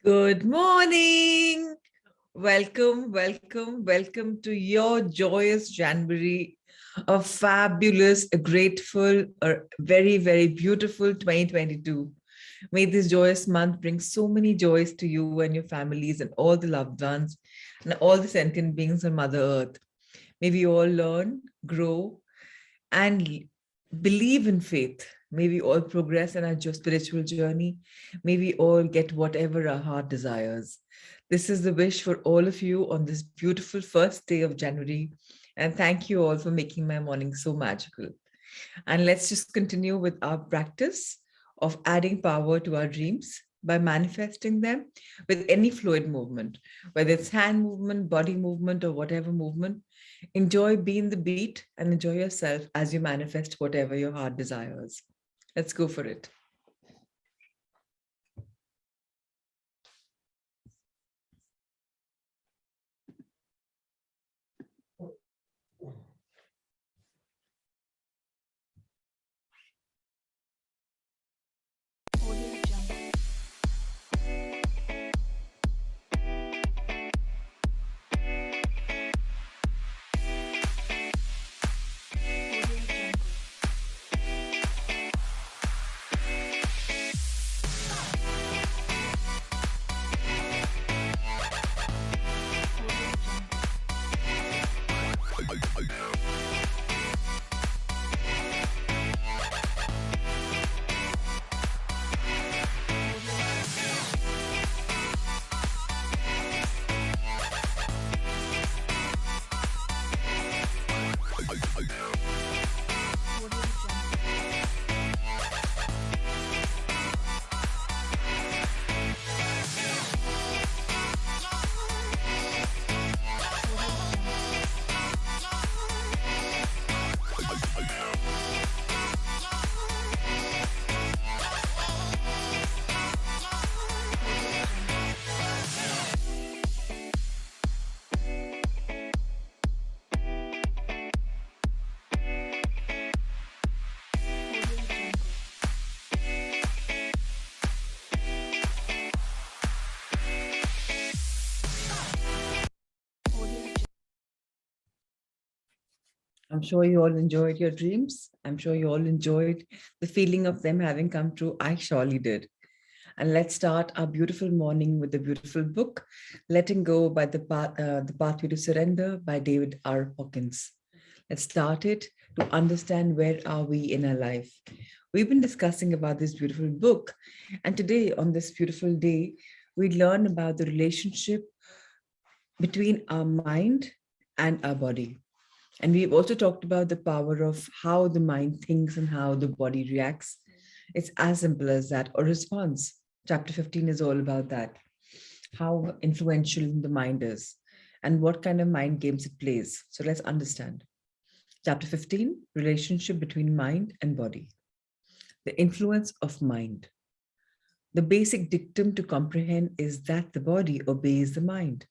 Good morning. Welcome to your joyous January, a fabulous, a grateful, a very, very beautiful 2022. May this joyous month bring so many joys to you and your families and all the loved ones and all the sentient beings on Mother Earth. May we all learn, grow, and believe in faith. May we all progress in our spiritual journey. May we all get whatever our heart desires. This is the wish for all of you on this beautiful first day of January. And thank you all for making my morning so magical. And let's just continue with our practice of adding power to our dreams by manifesting them with any fluid movement, whether it's hand movement, body movement, or whatever movement. Enjoy being the beat and enjoy yourself as you manifest whatever your heart desires. Let's go for it. I'm sure you all enjoyed your dreams. I'm sure you all enjoyed the feeling of them having come true. I surely did. And let's start our beautiful morning with the beautiful book, Letting Go by the Pathway to Surrender by David R. Hawkins. Let's start it to understand where are we in our life. We've been discussing about this beautiful book. And today, on this beautiful day, we learn about the relationship between our mind and our body. And we've also talked about the power of how the mind thinks and how the body reacts. It's as simple as that, or response. Chapter 15 is all about that. How influential the mind is and what kind of mind games it plays. So let's understand. Chapter 15, relationship between mind and body. The influence of mind. The basic dictum to comprehend is that the body obeys the mind.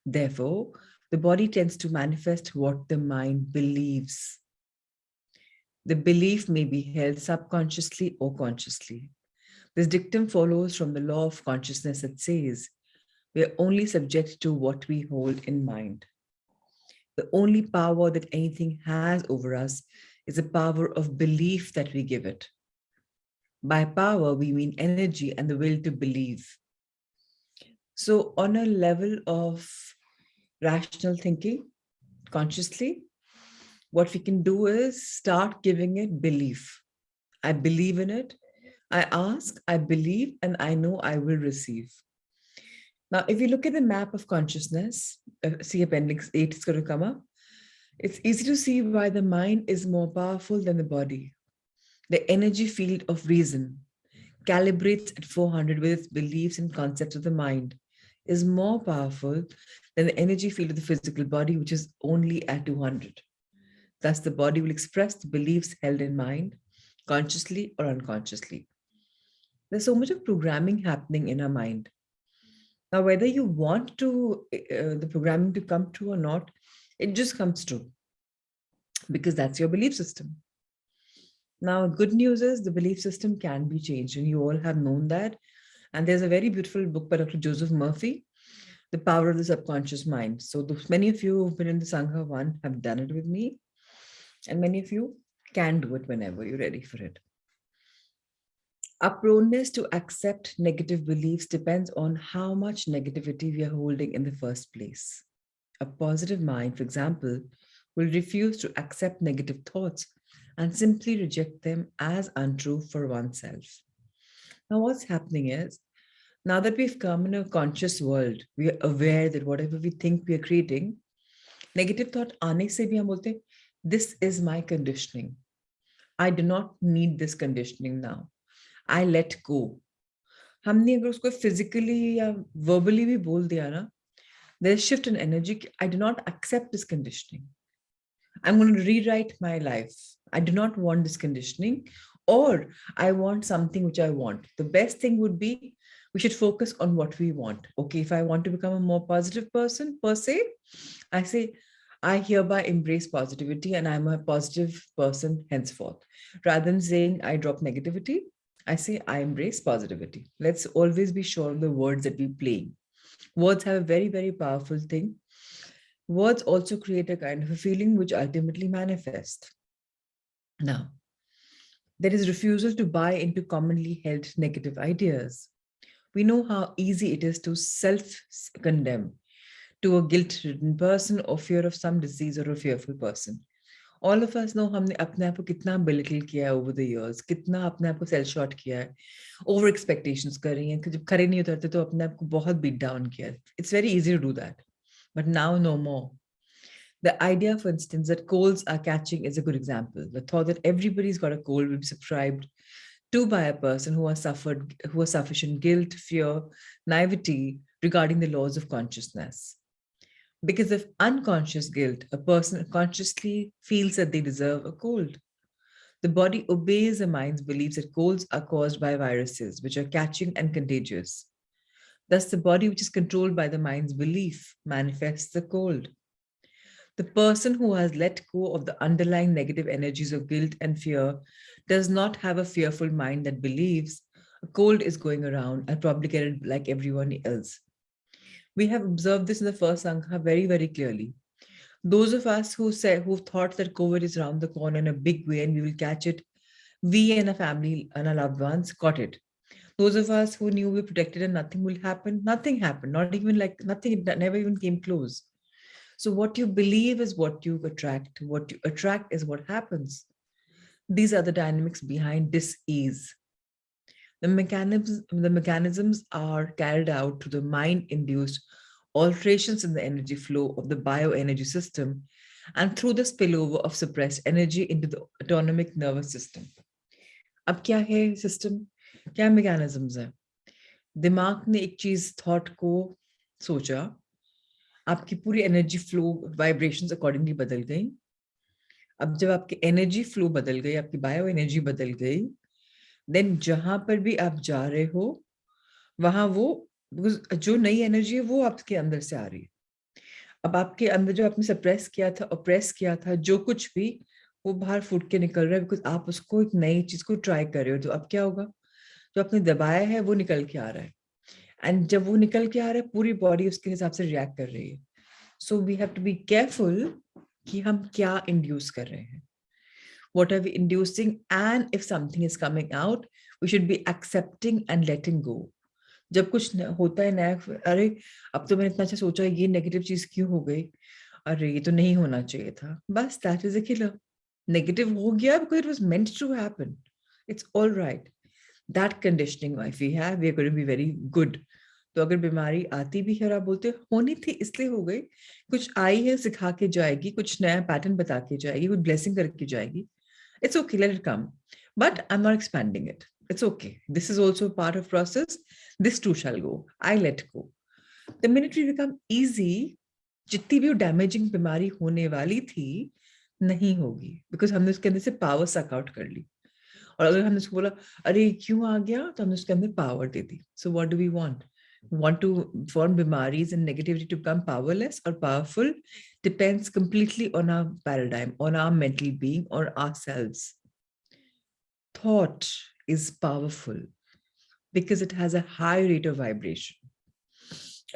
Therefore, the body tends to manifest what the mind believes. The belief may be held subconsciously or consciously. This dictum follows from the law of consciousness that says, we are only subject to what we hold in mind. The only power that anything has over us is the power of belief that we give it. By power, we mean energy and the will to believe. So on a level of rational thinking, consciously, what we can do is start giving it belief. I believe in it. I ask, I believe, and I know I will receive. Now, if you look at the map of consciousness, see Appendix 8 is going to come up. It's easy to see why the mind is more powerful than the body. The energy field of reason calibrates at 400 with its beliefs and concepts of the mind is more powerful than the energy field of the physical body, which is only at 200. Thus, the body will express the beliefs held in mind, consciously or unconsciously. There's so much of programming happening in our mind. Now, whether you want the programming to come true or not, it just comes true because that's your belief system. Now, good news is the belief system can be changed, and you all have known that. And there's a very beautiful book by Dr. Joseph Murphy, The Power of the Subconscious Mind. So many of you who've been in the Sangha one have done it with me, and many of you can do it whenever you're ready for it. Our proneness to accept negative beliefs depends on how much negativity we are holding in the first place. A positive mind, for example, will refuse to accept negative thoughts and simply reject them as untrue for oneself. Now, what's happening is, now that we've come in a conscious world, we are aware that whatever we think we are creating, negative thought aane se bhi hum bolte, this is my conditioning. I do not need this conditioning now. I let go. हमने अगर उसको physically या verbally भी बोल दिया ना, there's a shift in energy. I do not accept this conditioning. I'm going to rewrite my life. I do not want this conditioning, or I want something which I want. The best thing would be we should focus on what we want. Okay, if I want to become a more positive person per se, I say, I hereby embrace positivity and I'm a positive person henceforth. Rather than saying I drop negativity, I say I embrace positivity. Let's always be sure of the words that we play. Words have a very, very powerful thing. Words also create a kind of a feeling which ultimately manifest. Now, there is refusal to buy into commonly held negative ideas. We know how easy it is to self-condemn to a guilt-ridden person or fear of some disease or a fearful person. All of us know हमने अपने आप को कितना belittle किया है over the years, कितना अपने आप को sell short किया है, over expectations कर रही हैं कि जब खड़े नहीं उतरते तो अपने आप को बहुत beat down किया है. It's very easy to do that, but now no more. The idea, for instance, that colds are catching is a good example. The thought that everybody's got a cold will be subscribed to by a person who has sufficient guilt, fear, naivety regarding the laws of consciousness. Because of unconscious guilt, a person consciously feels that they deserve a cold. The body obeys the mind's beliefs that colds are caused by viruses, which are catching and contagious. Thus, the body, which is controlled by the mind's belief, manifests the cold. The person who has let go of the underlying negative energies of guilt and fear does not have a fearful mind that believes a cold is going around. I'll probably get it like everyone else. We have observed this in the first Sangha very, very clearly. Those of us who thought that COVID is around the corner in a big way and we will catch it, we and our family and our loved ones caught it. Those of us who knew we were protected and nothing will happen, nothing happened. Not even like nothing, that never even came close. So what you believe is what you attract. What you attract is what happens. These are the dynamics behind dis-ease. The mechanisms are carried out through the mind-induced alterations in the energy flow of the bioenergy system and through the spillover of suppressed energy into the autonomic nervous system. अब क्या है system? क्या mechanisms है? दिमाग ने एक चीज thought को सोचा, आपकी पूरी एनर्जी फ्लो वाइब्रेशंस अकॉर्डिंगली बदल गई. अब जब आपकी एनर्जी फ्लो बदल गई, आपकी बायो एनर्जी बदल गई, देन जहां पर भी आप जा रहे हो वहां वो जो नई एनर्जी है वो आपके अंदर से आ रही है. अब आपके अंदर जो आपने सप्रेस किया था, ऑप्रेस किया था, जो कुछ भी, वो बाहर फूट के निकल रहा है बिकॉज आप उसको एक नई चीज को ट्राई कर रहे हो. तो अब क्या होगा, जो आपने दबाया है वो निकल के आ रहा है, एंड जब वो निकल के आ रहा है पूरी बॉडी उसके हिसाब से रिएक्ट कर रही है. So we have to be careful कि हम क्या इंड्यूस कर रहे हैं. What are we inducing? And if something is coming out, we should be accepting and letting go. जब कुछ होता है नया, अरे अब तो मैंने इतना अच्छा सोचा, ये नेगेटिव चीज क्यों हो गई, अरे ये तो नहीं होना चाहिए था, बस that is a killer. Negative हो गया because it was meant to happen. It's all right. That conditioning if we have, we are going to be very good. तो अगर बीमारी आती भी है और आप बोलते होनी थी इसलिए हो गई, कुछ आई है सिखा के जाएगी, कुछ नया पैटर्न बता के जाएगी, कुछ ब्लेसिंग करके जाएगी. It's okay, let it come. But I'm not expanding it. It's okay. This is also part of process. This too shall go. I let go. The minute we become easy, जितनी भी damaging बीमारी होने वाली थी नहीं होगी, because हमने उसके अंदर से पावर सक आउट कर ली. और अगर हमने उसको बोला अरे क्यों आ गया, तो हमने उसके अंदर पावर दे दी. So what do we want? Want to form bimaaris and negativity to become powerless or powerful depends completely on our paradigm, on our mental being, or ourselves. Thought is powerful. because it has a high rate of vibration.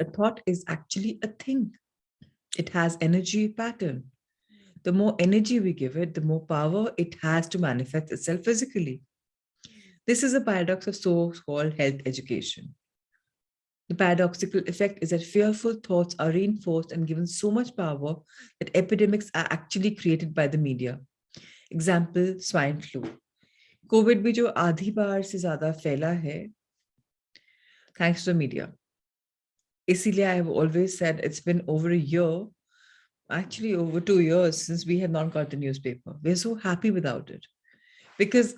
A thought is actually a thing. It has energy pattern. The more energy we give it, the more power it has to manifest itself physically. This is a paradox of so-called health education. The paradoxical effect is that fearful thoughts are reinforced and given so much power that epidemics are actually created by the media. Example, swine flu. Covid भी जो आधी बार से ज्यादा फैला है, thanks to the media. इसीलिए I have always said it's been over a year, actually over 2 years since we have not got the newspaper. We're so happy without it. Because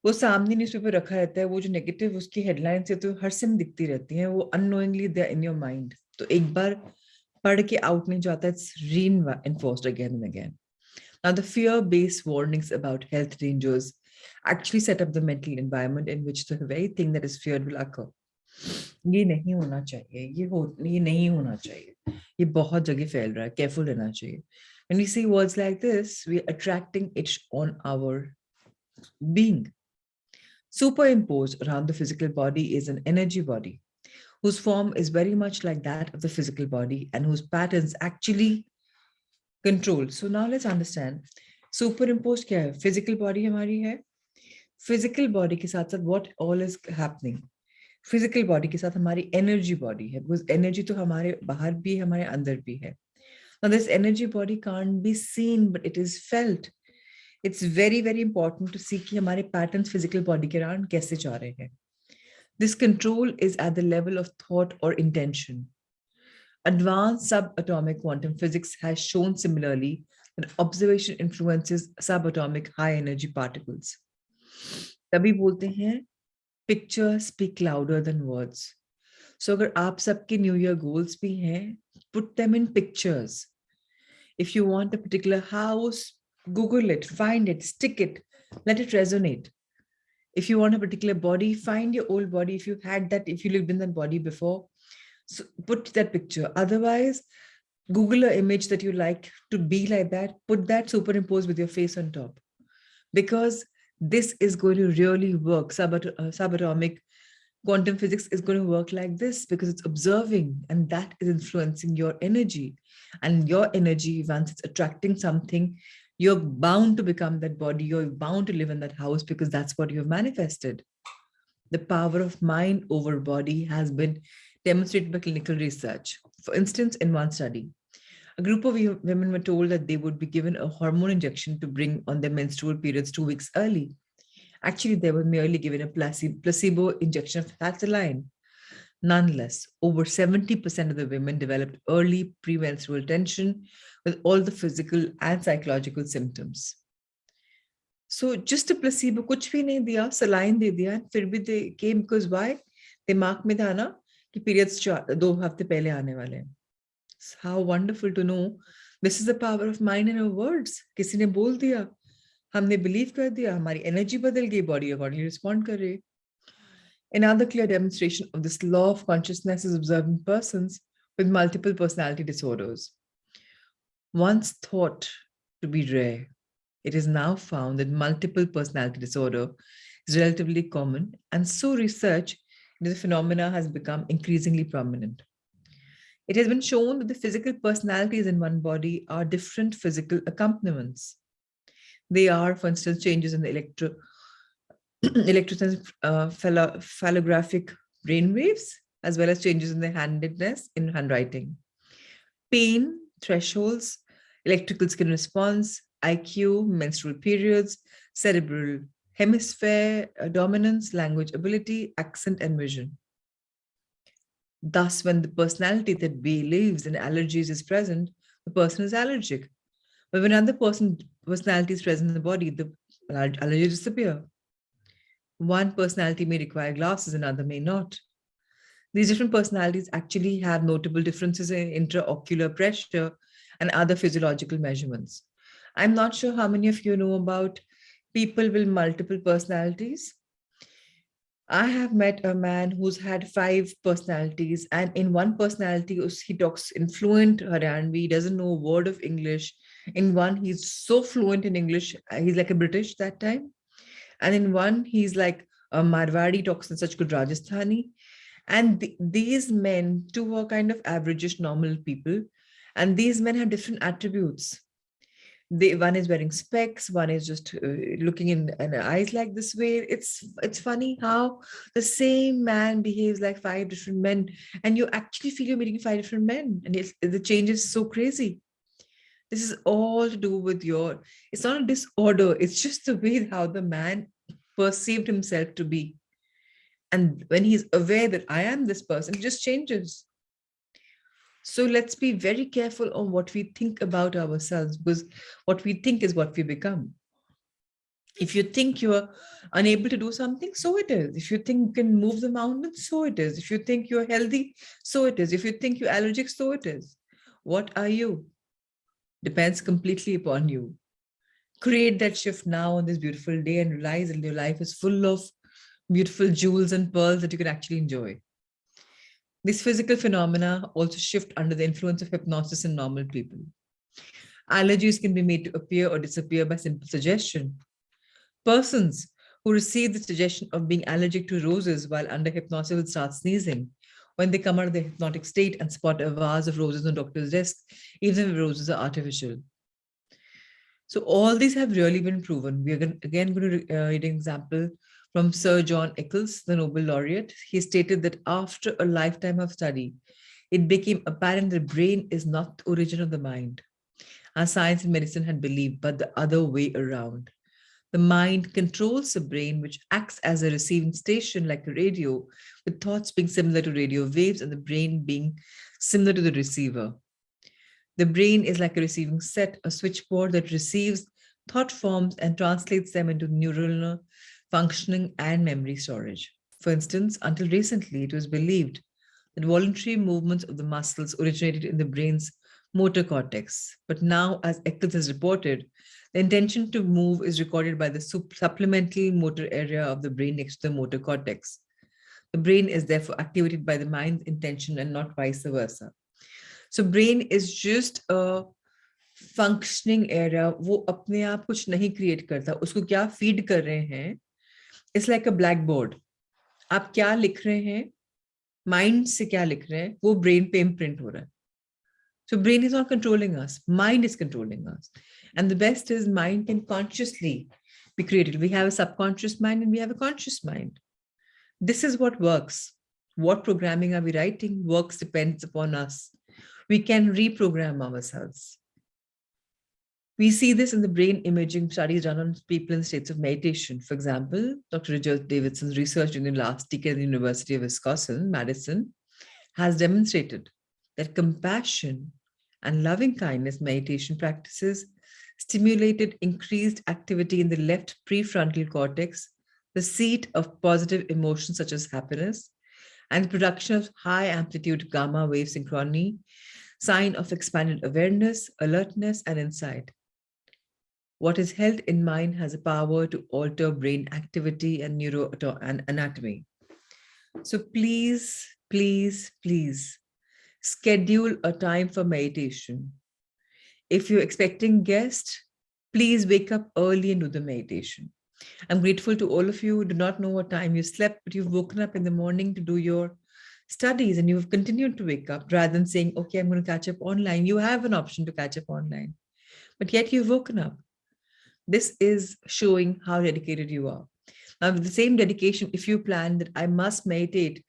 वो सामने न्यूज़पेपर रखा रहता है, वो जो नेगेटिव उसकी headline से तो हर समय दिखती रहती हैं, वो unknowingly they in your mind. तो एक बार पढ़ के आउट नहीं जाता, it's reinforced again and again. Now, the fear-based warnings about health dangers actually set up the mental environment in which the very thing that is feared will occur. ये नहीं होना चाहिए, ये नहीं होना चाहिए, ये बहुत जगह फैल रहा है, careful रहना चाहिए. When we see words like this, we are attracting it on our being. Superimposed around the physical body is an energy body, whose form is very much like that of the physical body and whose patterns actually control. So now let's understand. Superimposed क्या है? Physical body हमारी है. Physical body के साथ साथ what all is happening? Physical body के साथ हमारी energy body है, because energy तो हमारे बाहर भी है, हमारे अंदर भी है. Now this energy body can't be seen, but it is felt. It's very, very important to see कि हमारे patterns physical body के around कैसे जा रहे हैं. This control is at the level of thought or intention. Advanced subatomic quantum physics has shown similarly that observation influences subatomic high energy particles. तभी बोलते हैं pictures speak louder than words. So अगर आप सबके New Year goals भी हैं, put them in pictures. If you want a particular house, Google it, find it, stick it, let it resonate. If you want a particular body, find your old body. If you had that, if you lived in that body before, so put that picture. Otherwise, Google an image that you like to be like that, put that superimposed with your face on top. Because this is going to really work. Subatomic quantum physics is going to work like this because it's observing and that is influencing your energy. And your energy, once it's attracting something, you're bound to become that body. You're bound to live in that house because that's what you've manifested. The power of mind over body has been demonstrated by clinical research. For instance, in one study, a group of women were told that they would be given a hormone injection to bring on their menstrual periods 2 weeks early. Actually, they were merely given a placebo injection of Thalassaline. Nonetheless, over 70% of the women developed early premenstrual tension with all the physical and psychological symptoms. So just a placebo, कुछ भी नहीं दिया, saline दे दिया, फिर भी they came because why? दिमाग में था ना कि periods 2 हफ्ते पहले आने वाले हैं. How wonderful to know this is the power of mind and our words. किसी ने बोल दिया, हमने believe कर दिया, हमारी energy बदल गई, body accordingly respond कर रही. Another clear demonstration of this law of consciousness is observed in persons with multiple personality disorders. Once thought to be rare, it is now found that multiple personality disorder is relatively common, and so research into the phenomena has become increasingly prominent. It has been shown that the physical personalities in one body are different physical accompaniments. They are, for instance, changes in the electroencephalographic brain waves, as well as changes in the handedness in handwriting. Pain, thresholds, electrical skin response, IQ, menstrual periods, cerebral hemisphere dominance, language ability, accent, and vision. Thus, when the personality that believes in allergies is present, the person is allergic. But when another personality is present in the body, the allergies disappear. One personality may require glasses, another may not. These different personalities actually have notable differences in intraocular pressure and other physiological measurements. I'm not sure how many of you know about people with multiple personalities. I have met a man who's had 5 personalities, and in one personality, he talks in fluent Haryanvi, he doesn't know a word of English. In one, he's so fluent in English, he's like a British that time. And in one, he's like A Marwadi talks in such good Rajasthani. And these men too are kind of averageish normal people. And these men have different attributes. One is wearing specs, one is just looking in eyes like this way. It's funny how the same man behaves like five different men, and you actually feel you're meeting five different men, and the change is so crazy. This is all to do with it's not a disorder, it's just the way how the man perceived himself to be. And when he's aware that I am this person, it just changes. So let's be very careful on what we think about ourselves, because what we think is what we become. If you think you're unable to do something, so it is. If you think you can move the mountain, so it is. If you think you're healthy, so it is. If you think you're allergic, so it is. What are you? Depends completely upon you. Create that shift now on this beautiful day and realize that your life is full of beautiful jewels and pearls that you can actually enjoy. These physical phenomena also shift under the influence of hypnosis in normal people. Allergies can be made to appear or disappear by simple suggestion. Persons who receive the suggestion of being allergic to roses while under hypnosis will start sneezing. When they come out of the hypnotic state and spot a vase of roses on the doctor's desk, even if roses are artificial. So all these have really been proven. We are again going to read an example from Sir John Eccles, the Nobel laureate. He stated that after a lifetime of study, it became apparent the brain is not the origin of the mind, as science and medicine had believed, but the other way around. The mind controls the brain, which acts as a receiving station like a radio, with thoughts being similar to radio waves and the brain being similar to the receiver. The brain is like a receiving set, a switchboard that receives thought forms and translates them into neuronal functioning and memory storage. For instance, until recently, it was believed that voluntary movements of the muscles originated in the brain's motor cortex. But now, as Eccles has reported, the intention to move is recorded by the supplemental motor area of the brain next to the motor cortex. The brain is therefore activated by the mind's intention and not vice versa. So brain is just a functioning area. वो अपने आप कुछ नहीं create करता, उसको क्या feed कर रहे हैं. It's like a blackboard. आप क्या लिख रहे हैं, mind से क्या लिख रहे हैं, वो brain पे imprint हो रहा है. So brain is not controlling us, mind is controlling us. And the best is mind can consciously be created. We have a subconscious mind and we have a conscious mind. This is what works. What programming are we writing? Works depends upon us. We can reprogram ourselves. We see this in the brain imaging studies done on people in states of meditation. For example, Dr. Richard Davidson's research in the last decade at the University of Wisconsin, Madison, has demonstrated that compassion and loving kindness meditation practices stimulated increased activity in the left prefrontal cortex, the seat of positive emotions such as happiness, and the production of high amplitude gamma wave synchrony, sign of expanded awareness, alertness, and insight. What is held in mind has a power to alter brain activity and neuroanatomy. So please, please, please schedule a time for meditation. If you're expecting guests, please wake up early and do the meditation. I'm grateful to all of you who do not know what time you slept, but you've woken up in the morning to do your studies and you've continued to wake up rather than saying, okay, I'm going to catch up online. You have an option to catch up online, but yet you've woken up. This is showing how dedicated you are. Now, with the same dedication, if you plan that I must meditate,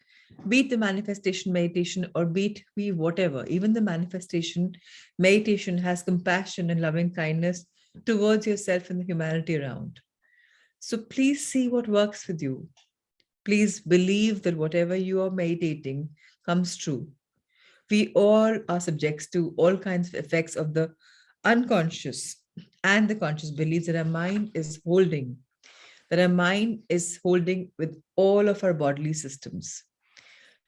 be it the manifestation meditation or be it whatever, even the manifestation meditation has compassion and loving kindness towards yourself and the humanity around. So please see what works with you. Please believe that whatever you are meditating comes true. We all are subjects to all kinds of effects of the unconscious and the conscious beliefs that our mind is holding, with all of our bodily systems.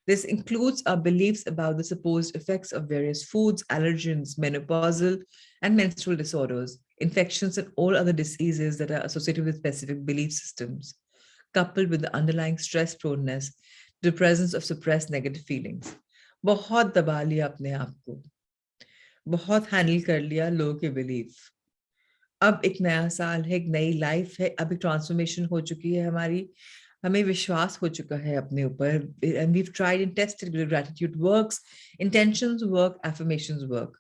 This includes our beliefs about the supposed effects of various foods, allergens, menopausal and menstrual disorders, infections, and all other diseases that are associated with specific belief systems, coupled with the underlying stress proneness, the presence of suppressed negative feelings. बहुत दबा लिया अपने आप को, बहुत handle कर लिया लोगों के बिलीफ. अब एक नया साल है, एक नई लाइफ है, अब एक ट्रांसफॉर्मेशन हो चुकी है हमारी. हमें विश्वास हो चुका है अपने ऊपर, and we've tried and tested whether gratitude works, intentions work, affirmations work.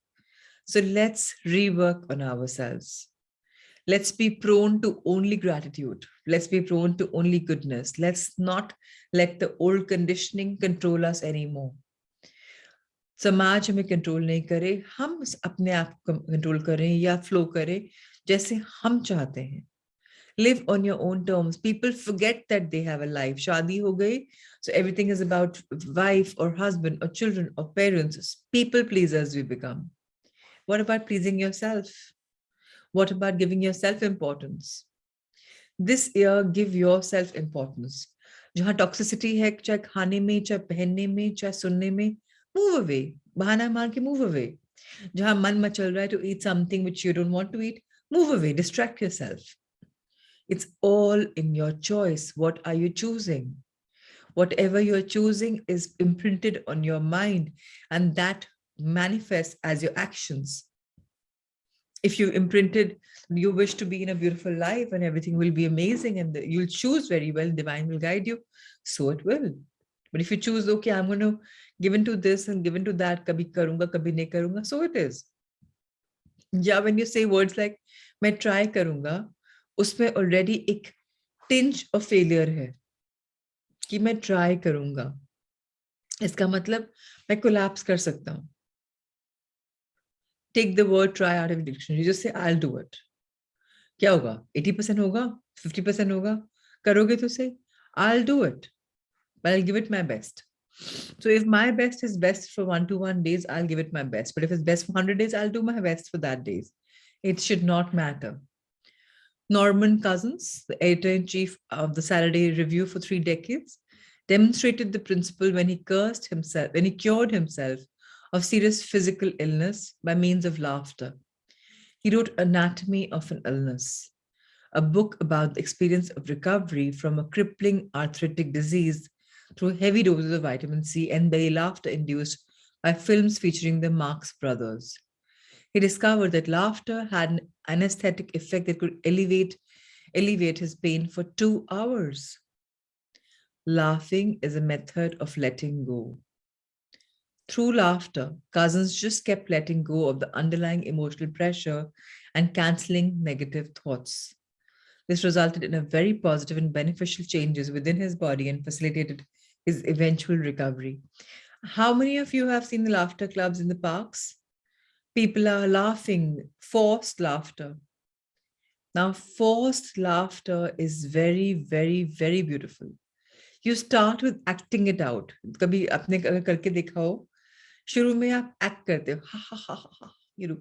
So let's rework on ourselves. Let's be prone to only gratitude. Let's be prone to only goodness. Let's not let the old conditioning control us anymore. समाज हमें control नहीं करे, हम अपने आप को control करें या फ्लो करें जैसे हम चाहते हैं. Live on your own terms. People forget that they have a life. Shadi ho gayi, so everything is about wife or husband or children or parents. People pleasers we become. What about pleasing yourself? What about giving yourself importance? This year, give yourself importance. जहाँ toxicity है, चाहे खाने में, चाहे पहनने में, चाहे सुनने में, move away. बहाना मार के move away. जहाँ मन मचल रहा है to eat something which you don't want to eat, move away. Distract yourself. It's all in your choice. What are you choosing? Whatever you're choosing is imprinted on your mind, and that manifests as your actions. If you imprinted, you wish to be in a beautiful life and everything will be amazing and you'll choose very well, divine will guide you, so it will. But if you choose, okay, I'm going to give into this and give into that, kabhi karunga, kabhi nahi karunga, so it is. Yeah, when you say words like, मैं try करूंगा, उसमें already एक tinge of failure है कि मैं try करूंगा. इसका मतलब मैं collapse कर सकता हूँ. Take the word try out of the dictionary. You just say, I'll do it. क्या होगा? 80% होगा? 50% होगा? करोगे तो say, I'll do it. But I'll give it my best. So if my best is best for 1-to-1 days, I'll give it my best. But if it's best for 100 days, I'll do my best for that days. It should not matter. Norman Cousins, the editor-in-chief of the Saturday Review for 3 decades, demonstrated the principle when he cured himself of serious physical illness by means of laughter. He wrote Anatomy of an Illness, a book about the experience of recovery from a crippling arthritic disease through heavy doses of vitamin C and belly laughter induced by films featuring the Marx Brothers. He discovered that laughter had an anesthetic effect that could alleviate his pain for 2 hours. Laughing is a method of letting go. Through laughter, Cousins just kept letting go of the underlying emotional pressure and canceling negative thoughts. This resulted in a very positive and beneficial changes within his body and facilitated his eventual recovery. How many of you have seen the laughter clubs in the parks? People are laughing, forced laughter. Now, forced laughter is very, very, very beautiful. You start with acting it out. कभी अपने करके देखा हो, शुरू में आप act करते हो, ha ha ha ha, you know,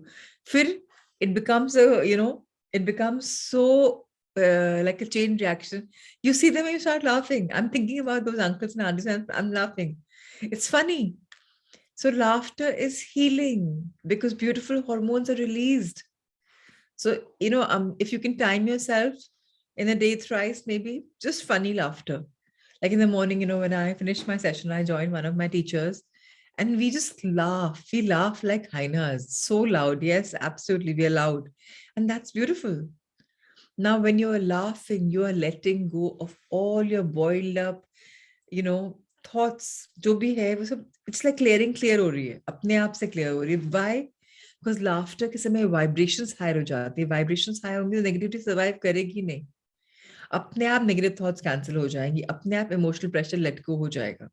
फिर it becomes it becomes so like a chain reaction. You see them and you start laughing. I'm thinking about those uncles and aunties and I'm laughing. It's funny. So laughter is healing because beautiful hormones are released. So, if you can time yourself in a day thrice, maybe just funny laughter. Like in the morning, when I finish my session, I join one of my teachers and we just laugh. We laugh like hyenas, so loud. Yes, absolutely, we are loud. And that's beautiful. Now, when you are laughing, you are letting go of all your boiled up, thoughts. जो भी है वो सब it's like clear हो रही है, अपने आप से clear हो रही है. Why? Because laughter के समय vibrations higher हो जाती है. Vibrations higher होंगी तो negativity survive करेगी नहीं. अपने आप negative thoughts cancel हो जाएंगी. अपने आप emotional pressure let go हो जाएगा.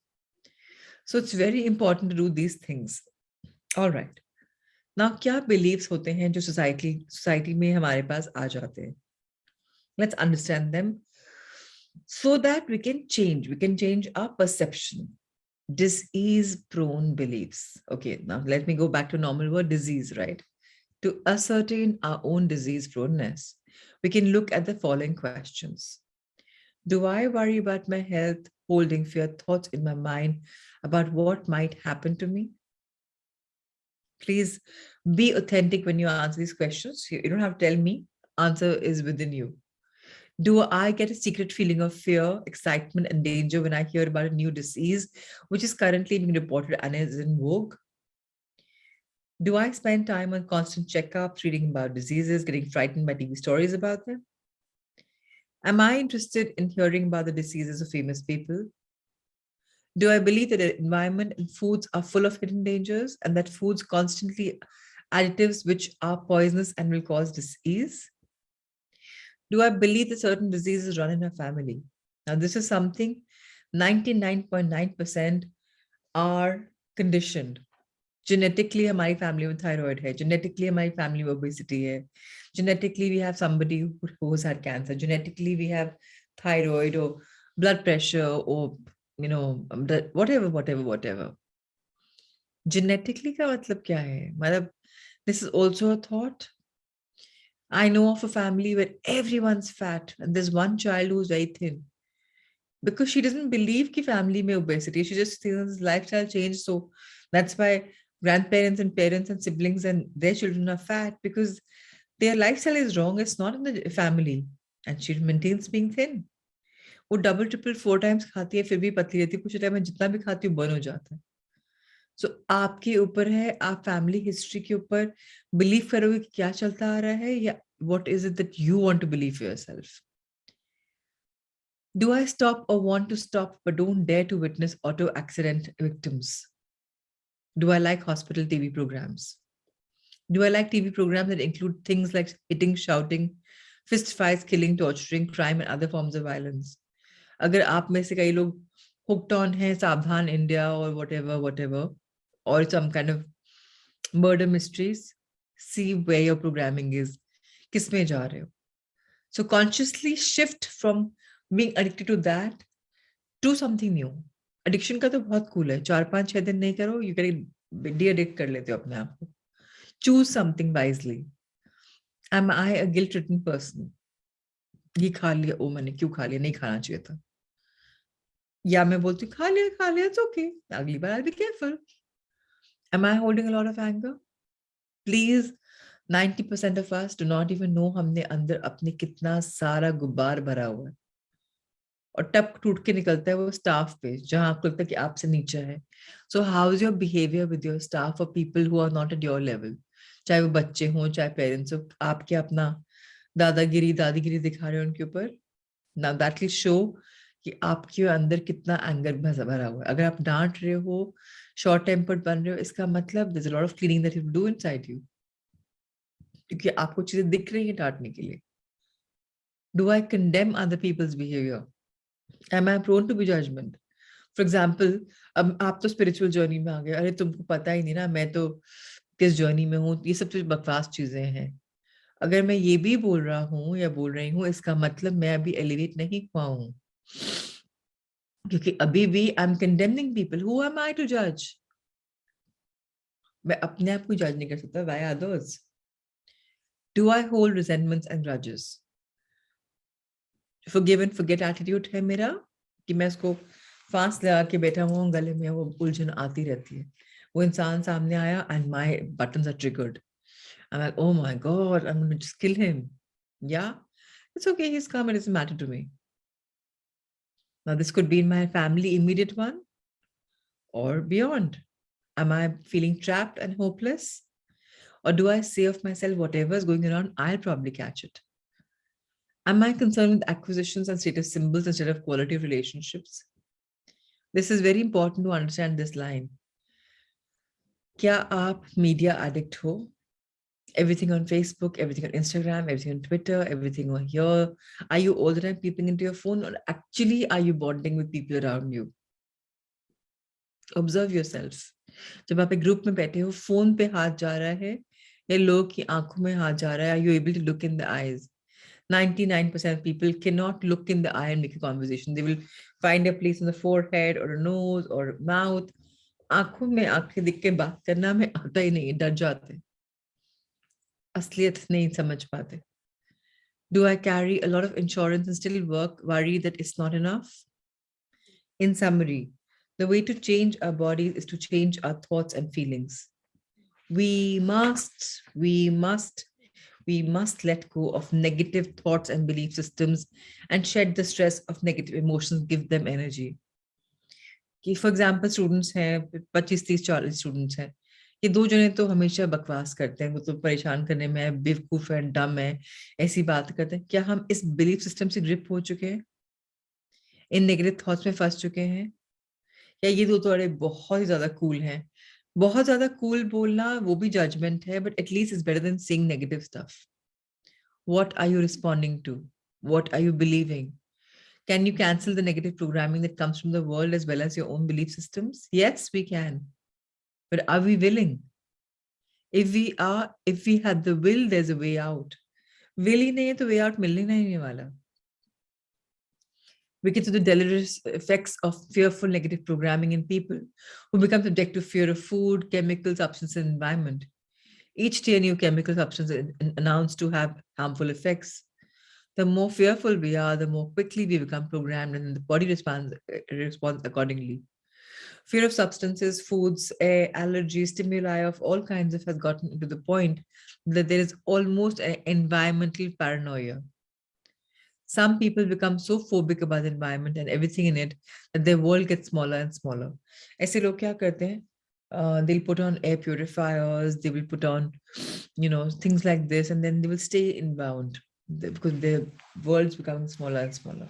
So it's very important to do these things. All right. Now क्या beliefs होते हैं जो society में हमारे पास आ जाते हैं? Let's understand them so that we can change our perception. Disease-prone beliefs. Okay, now let me go back to normal word, disease, right? To ascertain our own disease proneness, we can look at the following questions. Do I worry about my health, holding fear thoughts in my mind about what might happen to me? Please be authentic when you answer these questions. You don't have to tell me. Answer is within you. Do I get a secret feeling of fear, excitement, and danger when I hear about a new disease, which is currently being reported and is in vogue? Do I spend time on constant checkups, reading about diseases, getting frightened by TV stories about them? Am I interested in hearing about the diseases of famous people? Do I believe that the environment and foods are full of hidden dangers and that foods constantly additives which are poisonous and will cause disease? Do I believe that certain diseases run in our family? Now, this is something 99.9% are conditioned. Genetically, हमारी family में thyroid है. Genetically, हमारी family में obesity है. Genetically, we have somebody who's had cancer. Genetically, we have thyroid or blood pressure or whatever. Genetically का मतलब क्या है? मतलब this is also a thought. I know of a family where everyone's fat and there's one child who's very thin because she doesn't believe ki family mein obesity. She just thinks lifestyle change. So that's why grandparents and parents and siblings and their children are fat because their lifestyle is wrong. It's not in the family. And she maintains being thin. वो double triple 4 times खाती है फिर भी पतली रहती है कुछ time में जितना भी खाती हूँ बर्न हो जाता है सो आपके ऊपर है आप फैमिली हिस्ट्री के ऊपर बिलीव करोगे कि क्या चलता आ रहा है या what is it that you want to believe for yourself? Do I stop or want to stop but don't dare to witness auto accident victims? Do I like hospital TV programs? Do I like TV programs that include things like hitting, shouting, fist fights, killing, torturing, crime, and other forms of violence? अगर आप में से कई लोग hooked on हैं सावधान India or whatever or some kind of murder mysteries, see where your programming is. किस में जा रहे हो? So consciously shift from being addicted to that to something new. Addiction का तो बहुत cool है. 4-5-6 दिन नहीं करो, you can de-addict कर लेते हो अपने आप को. Choose something wisely. Am I a guilt-ridden person? ये खा लिया, ओ मैंने क्यों खा लिया, नहीं खाना चाहिए था. या मैं बोलती खा लिया, it's okay. अगली बार I'll be careful. Am I holding a lot of anger? Please, 90% of us do not even know हमने अंदर अपने कितना सारा गुब्बार भरा हुआ है और टप टूट के निकलता है वो स्टाफ पे जहां आपको लगता है कि आपसे नीचे है so how is your behaviour with your staff और people who are not at your level चाहे वो बच्चे हों चाहे पेरेंट्स हो आप क्या अपना दादागिरी दिखा रहे हो उनके ऊपर नाउ दैट विल शो कि आपके अंदर कितना एंगर भरा हुआ है अगर आप डांट रहे हो शॉर्ट टेम्पर्ड बन रहे हो इसका मतलब there is a lot of cleaning that you do inside you क्योंकि आपको चीजें दिख रही हैं डांटने के लिए do I condemn other people's behaviour am I prone to be judgment? For example, अब आप तो स्पिरिचुअल जर्नी में आ गए अरे तुमको पता ही नहीं ना मैं तो किस जर्नी में हूँ ये सब तो बकवास चीजें हैं अगर मैं ये भी बोल रहा हूँ या बोल रही हूँ इसका मतलब मैं अभी एलिवेट नहीं हुआ हूँ क्योंकि अभी भी I am condemning people who am I to जज मैं अपने आप को जज नहीं कर सकता why others do I hold resentments and grudges forgive and forget attitude है मेरा कि मैं इसको फांस लगा के बैठा हुआ हूँ गले में वो उलझन आती रहती है वो इंसान सामने आया and my buttons are triggered I'm like oh my god I'm gonna just kill him yeah it's okay he's come it doesn't matter to me now this could be in my family immediate one or beyond am I feeling trapped and hopeless or do I say of myself whatever is going around I'll probably catch it. Am I concerned with acquisitions and status symbols instead of quality of relationships? This is very important to understand this line. क्या आप media addict हो? Everything on Facebook, everything on Instagram, everything on Twitter, everything on here. Are you all the time peeping into your phone or actually are you bonding with people around you? Observe yourself. जब आप एक group में बैठे हो phone पे हाथ जा रहा है या लोग की आंखों में हाथ जा रहा है are you able to look in the eyes? 99% of people cannot look in the eye and make a conversation. They will find a place in the forehead or a nose or mouth. आंखों में आंखें दिख के बात करना में आता ही नहीं डर जाते असलियत नहीं समझ पाते Do I carry a lot of insurance and still work worry that it's not enough? In summary, the way to change our bodies is to change our thoughts and feelings. We must let go of negative thoughts and belief systems and shed the stress of negative emotions, give them energy. कि for example, students हैं 25-30-40 students हैं ये दो जने तो हमेशा बकवास करते हैं, वो तो परेशान करने में है, बेवकूफ है, डम है, ऐसी बात करते हैं। क्या हम इस बिलीफ सिस्टम से ग्रिप हो चुके हैं, इन नेगेटिव थॉट्स में फंस चुके हैं? या ये दो तो अरे बहुत ही ज्यादा कूल हैं? बहुत ज्यादा कूल बोलना वो भी जजमेंट है, but at least is better than seeing negative stuff. What are you responding to? What are you believing? Can you cancel the negative programming that comes from the world as well as your own belief systems? Yes, we can. But are we willing? If we had the will, there's a way out. Will ही नहीं है तो way out मिलने नहीं वाला. We get to the deleterious effects of fearful negative programming in people who become subject to fear of food, chemicals, substances, and environment. Each day, a new chemical substance is announced to have harmful effects. The more fearful we are, the more quickly we become programmed, and the body responds accordingly. Fear of substances, foods, air, allergies, stimuli of all kinds of has gotten to the point that there is almost an environmental paranoia. Some people become so phobic about the environment and everything in it that their world gets smaller and smaller. ऐसे लोग क्या करते हैं? They'll put on air purifiers, they will put on, things like this, and then they will stay inbound because their world's becoming smaller and smaller.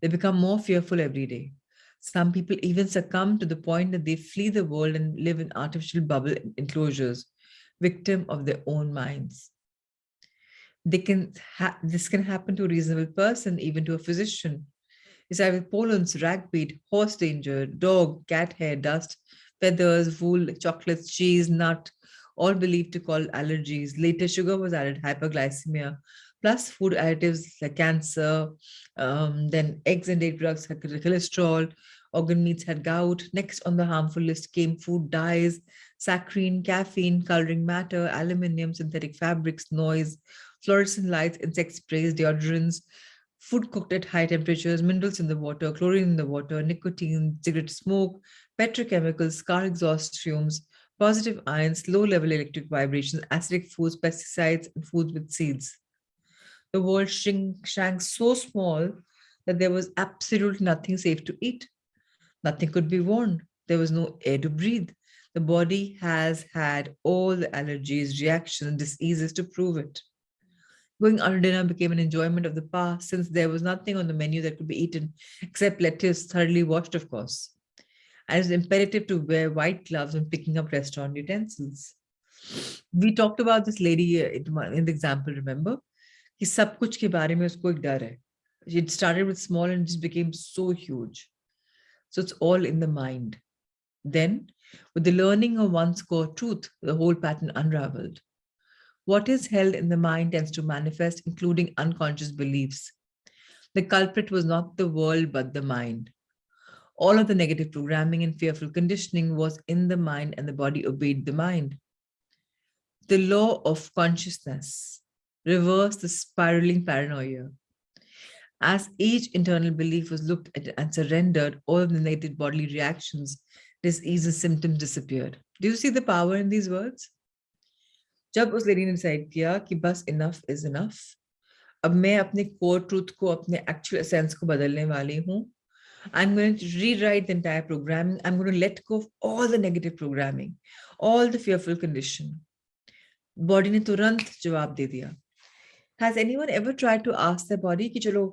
They become more fearful every day. Some people even succumb to the point that they flee the world and live in artificial bubble enclosures, victim of their own minds. This can happen to a reasonable person, even to a physician. Besides with pollens, ragweed, horse danger, dog, cat hair, dust, feathers, wool, chocolates, cheese, nut, all believed to cause allergies. Later, sugar was added, hyperglycemia, plus food additives like cancer, then eggs and dairy products had cholesterol, organ meats had gout. Next on the harmful list came food dyes, saccharine, caffeine, coloring matter, aluminium, synthetic fabrics, noise, fluorescent lights, insect sprays, deodorants, food cooked at high temperatures, minerals in the water, chlorine in the water, nicotine, cigarette smoke, petrochemicals, car exhaust fumes, positive ions, low level electric vibrations, acidic foods, pesticides, and foods with seeds. The world shrank so small that there was absolutely nothing safe to eat. Nothing could be worn. There was no air to breathe. The body has had all the allergies, reactions, diseases to prove it. Going out to dinner became an enjoyment of the past since there was nothing on the menu that could be eaten except lettuce, thoroughly washed, of course. And it was imperative to wear white gloves when picking up restaurant utensils. We talked about this lady in the example, remember? कि सब कुछ के बारे में उसको एक डर है. It started with small and just became so huge. So it's all in the mind. Then, with the learning of one's core truth, the whole pattern unraveled. What is held in the mind tends to manifest, including unconscious beliefs. The culprit was not the world, but the mind. All of the negative programming and fearful conditioning was in the mind, and the body obeyed the mind. The law of consciousness reversed the spiraling paranoia. As each internal belief was looked at and surrendered, all of the negative bodily reactions, diseases, symptoms disappeared. Do you see the power in these words? जब उस lady ने decide किया कि बस enough is enough, अब मैं अपने core truth को, अपने एक्चुअल एसेंस को बदलने वाली हूँ. I'm going to rewrite the entire programming. I'm going to let go of all the negative programming, all the fearful condition. Body ने तुरंत जवाब दे दिया. Has anyone ever tried to ask their body कि चलो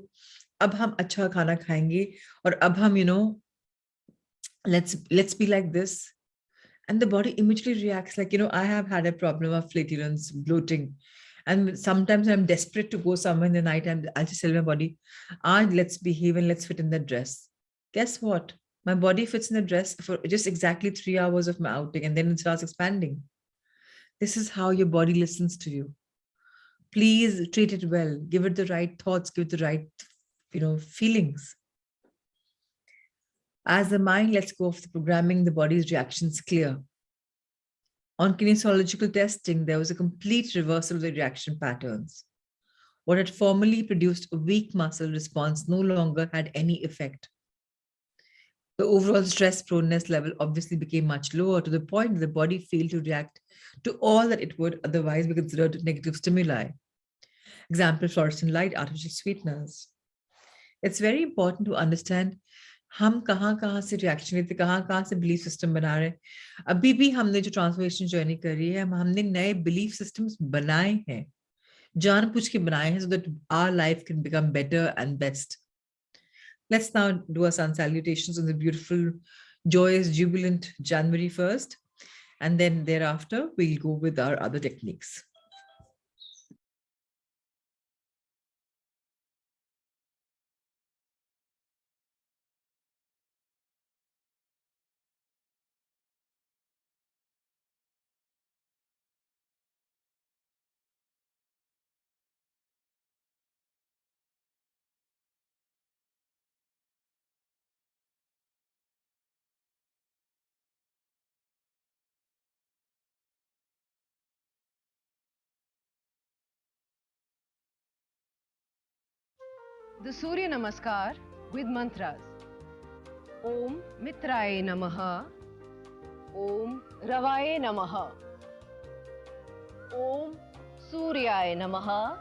अब हम अच्छा खाना खाएंगे और अब हम let's be like this, and the body immediately reacts like, I have had a problem of flatulence, bloating, and sometimes I'm desperate to go somewhere in the night and I'll just tell my body, let's behave and let's fit in the dress. Guess what? My body fits in the dress for just exactly 3 hours of my outing, and then it starts expanding. This is how your body listens to you. Please treat it well. Give it the right thoughts. Give it the right, feelings. As the mind lets go of the programming, the body's reactions clear. On kinesiological testing, there was a complete reversal of the reaction patterns. What had formerly produced a weak muscle response no longer had any effect. The overall stress proneness level obviously became much lower, to the point that the body failed to react to all that it would otherwise be considered negative stimuli. Example, fluorescent light, artificial sweeteners. It's very important to understand हम कहाँ कहाँ से reaction लेते, कहाँ कहाँ से belief system बना रहे हैं। अभी भी हमने जो ट्रांसफॉर्मेशन जर्नी करी है, हमने नए बिलीफ सिस्टम्स बनाए हैं, जानबूझ के बनाए हैं, so that our life can become better and best. Let's now do our sun salutations on the beautiful, joyous, jubilant January 1st. And then thereafter, we'll go with our other techniques. The Surya Namaskar with mantras. Om Mitraye Namaha. Om Ravaye Namaha. Om Suryaye Namaha.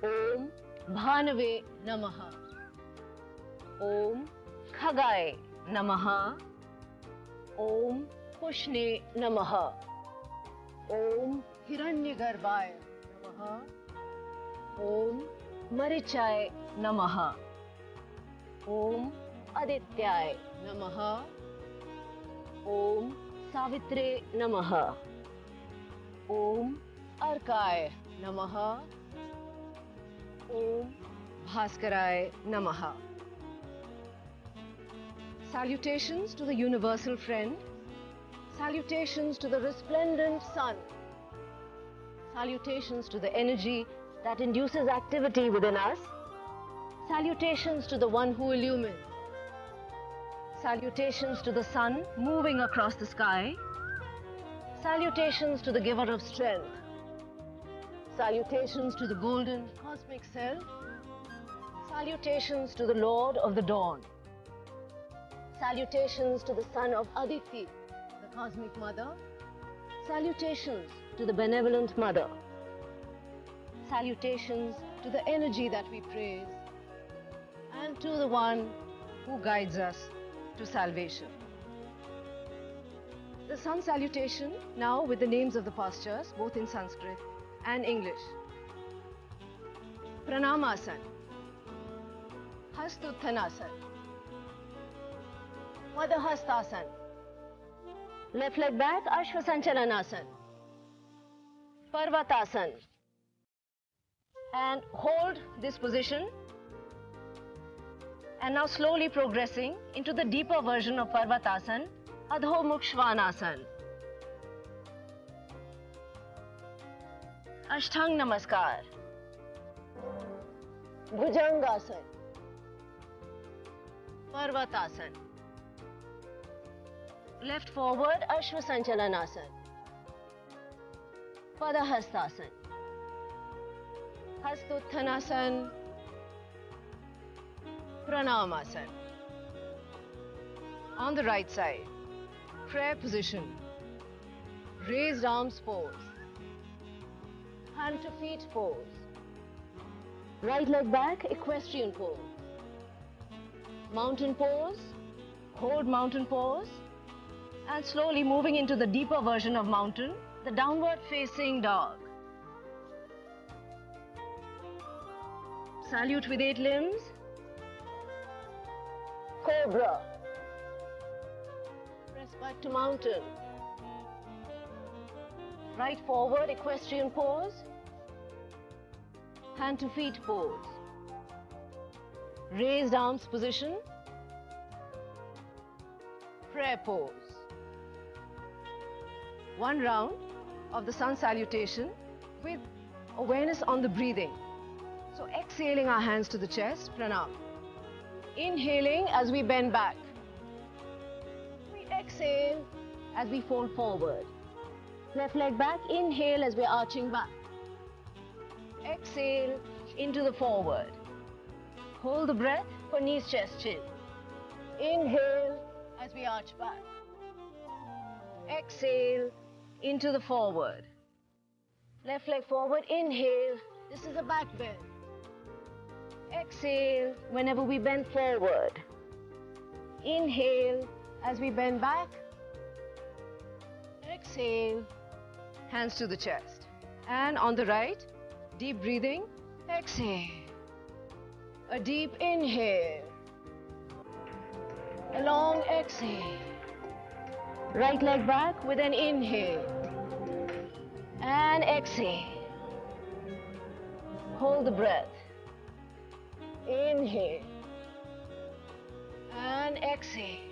Om Bhanave Namaha. Om Khagaye Namaha. Om Pushne Namaha. Om Hiranyagarbhaye Namaha. Om Marichaye Namaha. Om Adityaye Namaha. Om Savitre Namaha. Om Arkaye Namaha. Om Bhaskaraye Namaha. Salutations to the universal friend. Salutations to the resplendent sun. Salutations to the energy that induces activity within us. Salutations to the one who illumines. Salutations to the sun moving across the sky. Salutations to the giver of strength. Salutations to the golden cosmic self. Salutations to the Lord of the dawn. Salutations to the son of Aditi, the cosmic mother. Salutations to the benevolent mother. Salutations to the energy that we praise, and to the one who guides us to salvation. The sun salutation now with the names of the postures, both in Sanskrit and English. Pranamasan, Hastuthanasan, Madhastasan, left leg back, Ashwasanchalanasan, Parvatasan, and hold this position, and now slowly progressing into the deeper version of Parvatasan, Adho Mukh Svanasana. Ashtang Namaskar, Bhujangasana, Parvatasan, left forward Ashwasanchalanasana, Padahastasana, Hastuthanasan, Pranamasan. On the right side, prayer position, raised arms pose, hand to feet pose, right leg back, equestrian pose, mountain pose, hold mountain pose, and slowly moving into the deeper version of mountain, the downward facing dog. Salute with 8 limbs, cobra, press back to mountain, right forward equestrian pose, hand to feet pose, raised arms position, prayer pose. One round of the sun salutation with awareness on the breathing. So exhaling our hands to the chest, pranam. Inhaling as we bend back. We exhale as we fold forward. Left leg back, inhale as we're arching back. Exhale into the forward. Hold the breath for knees, chest, chin. Inhale as we arch back. Exhale into the forward. Left leg forward, inhale. This is a back bend. Exhale whenever we bend forward. Inhale as we bend back. Exhale, hands to the chest. And on the right, deep breathing. Exhale. A deep inhale. A long exhale. Right leg back with an inhale. And exhale. Hold the breath. Inhale. And exhale.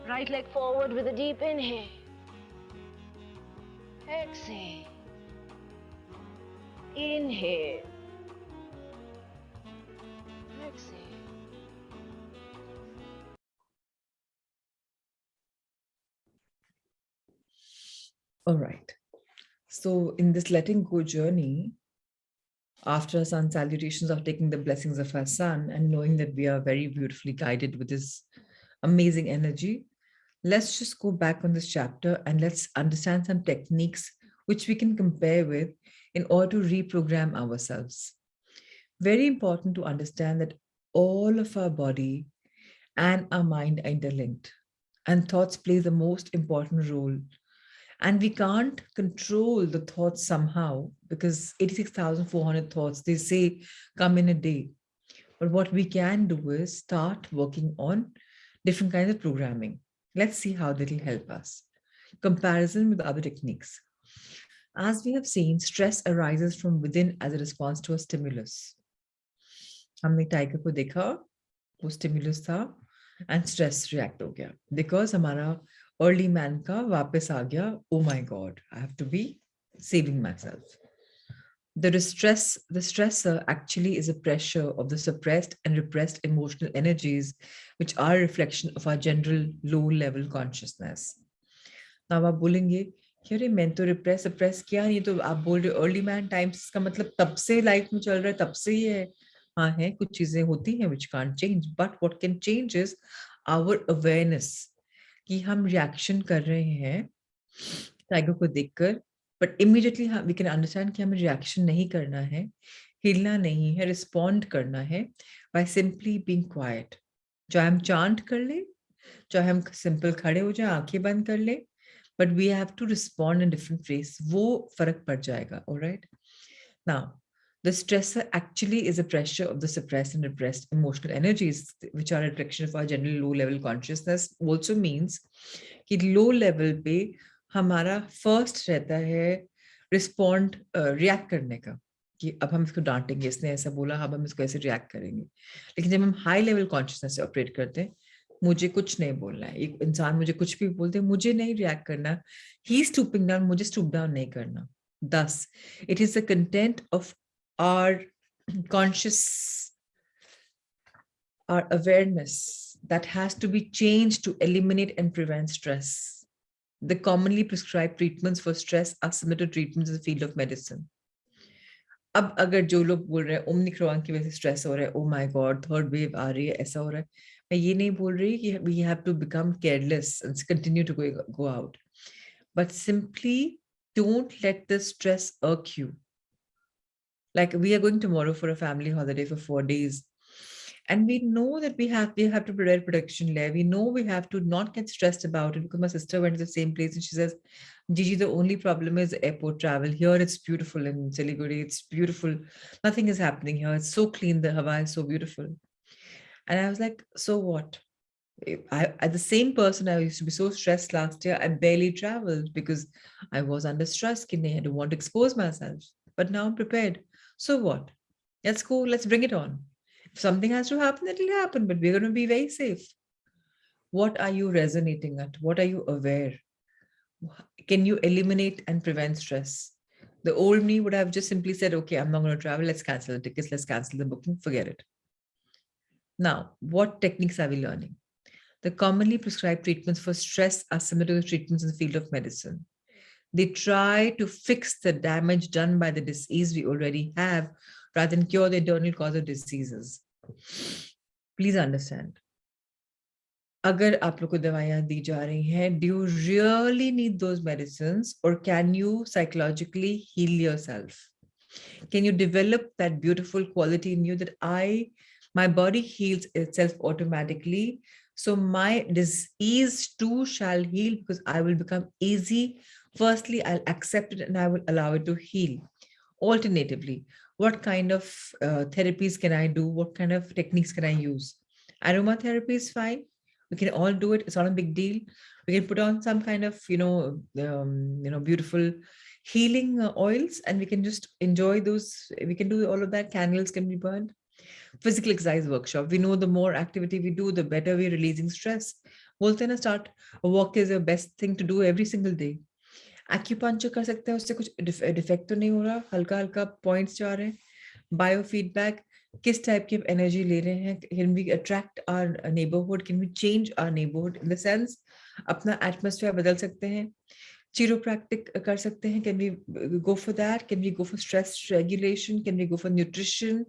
Right leg forward with a deep inhale. Exhale. Inhale. Exhale. All right. So in this letting go journey, after sun salutations of taking the blessings of our sun and knowing that we are very beautifully guided with this amazing energy, let's just go back on this chapter and let's understand some techniques which we can compare with in order to reprogram ourselves. Very important to understand that all of our body and our mind are interlinked, and thoughts play the most important role. And we can't control the thoughts somehow because 86,400 thoughts, they say, come in a day. But what we can do is start working on different kinds of programming. Let's see how that will help us. Comparison with other techniques. As we have seen, stress arises from within as a response to a stimulus. हमने tiger को देखा, वो stimulus था and stress react हो गया because हमारा early man का वापस आ गया, oh my god, I have to be saving myself. The stressor actually is a pressure of the suppressed and repressed emotional energies, which are a reflection of our general low-level consciousness. Now आप बोलेंगे कि अरे मैं तो suppress किया नहीं, तो आप बोल रहे अर्ली मैन टाइम्स, इसका मतलब तब से लाइफ में चल रहा है, तब से ही है. हाँ है, कुछ चीजें होती हैं which can't change, but what can change is our awareness कि हम रिएक्शन कर रहे हैं टाइगर को देखकर, but immediately we can understand कि हमें रिएक्शन नहीं करना है, हिलना नहीं है, रिस्पॉन्ड करना है बाय सिंपली बीइंग क्वाइट. चाहे हम चांट कर ले, चाहे हम सिंपल खड़े हो जाए, आंखें बंद कर ले, but we have to respond in different face, वो फर्क पड़ जाएगा. Alright, now the stressor actually is a pressure of the suppressed and repressed emotional energies, which are a reflection of our general low level consciousness. Also means कि low level पे हमारा first रहता है respond, react करने का, कि अब हम इसको डांटेंगे, इसने ऐसा बोला, अब हम इसको ऐसे react करेंगे. लेकिन जब हम high level consciousness से operate करते हैं, मुझे कुछ नहीं बोलना है, एक इंसान मुझे कुछ भी बोलते हैं, मुझे नहीं react करना, he stooping down, मुझे stoop down नहीं करना. Thus, it is the content of our conscious, our awareness that has to be changed to eliminate and prevent stress. The commonly prescribed treatments for stress are similar to treatments in the field of medicine. अब अगर जो लोग बोल रहे हैं Omicron की वजह से स्ट्रेस हो रहा है, oh my god third wave आ रही है, ऐसा हो रहा है, मैं ये नहीं बोल रही कि we have to become careless and continue to go out, but simply don't let the stress irk you. Like we are going tomorrow for a family holiday for 4 days. And we know that we have to prepare protection layer. We know we have to not get stressed about it, because my sister went to the same place and she says, Gigi, the only problem is airport travel. Here it's beautiful in Siliguri. It's beautiful. Nothing is happening here. It's so clean. The Hawaii is so beautiful. And I was like, so what? I the same person, I used to be so stressed last year. I barely traveled because I was under stress. I didn't want to expose myself. But now I'm prepared. So what? Let's go. Let's bring it on. If something has to happen, it will happen, but we're going to be very safe. What are you resonating at? What are you aware? Can you eliminate and prevent stress? The old me would have just simply said, okay, I'm not going to travel. Let's cancel the tickets. Let's cancel the booking. Forget it. Now, what techniques are we learning? The commonly prescribed treatments for stress are similar to the treatments in the field of medicine. They try to fix the damage done by the disease we already have rather than cure the internal cause of diseases. Please understand. अगर आप लोग को दवाइयाँ दी जा रही हैं, do you really need those medicines, or can you psychologically heal yourself? Can you develop that beautiful quality in you that I My body heals itself automatically. So my disease too shall heal because I will become easy. Firstly, I'll accept it and I will allow it to heal. Alternatively, what kind of therapies can I do? What kind of techniques can I use? Aromatherapy is fine. We can all do it. It's not a big deal. We can put on some kind of, beautiful healing oils, and we can just enjoy those. We can do all of that. Candles can be burned. Physical exercise workshop. We know the more activity we do, the better we're releasing stress. बोलते हैं ना, start a walk is the best thing to do every single day. Acupuncture कर सकते हैं, उससे कुछ defect तो नहीं हो रहा, हल्का हल्का पॉइंट्स जा रहे हैं. बायो फीडबैक, किस टाइप की एनर्जी ले रहे हैं, can we attract our neighbourhood, can we change our neighbourhood in the sense अपना एटमॉस्फेयर बदल सकते हैं. चिरोप्रैक्टिक कर सकते हैं, can we go for that, can we go for stress regulation, can we go for nutrition.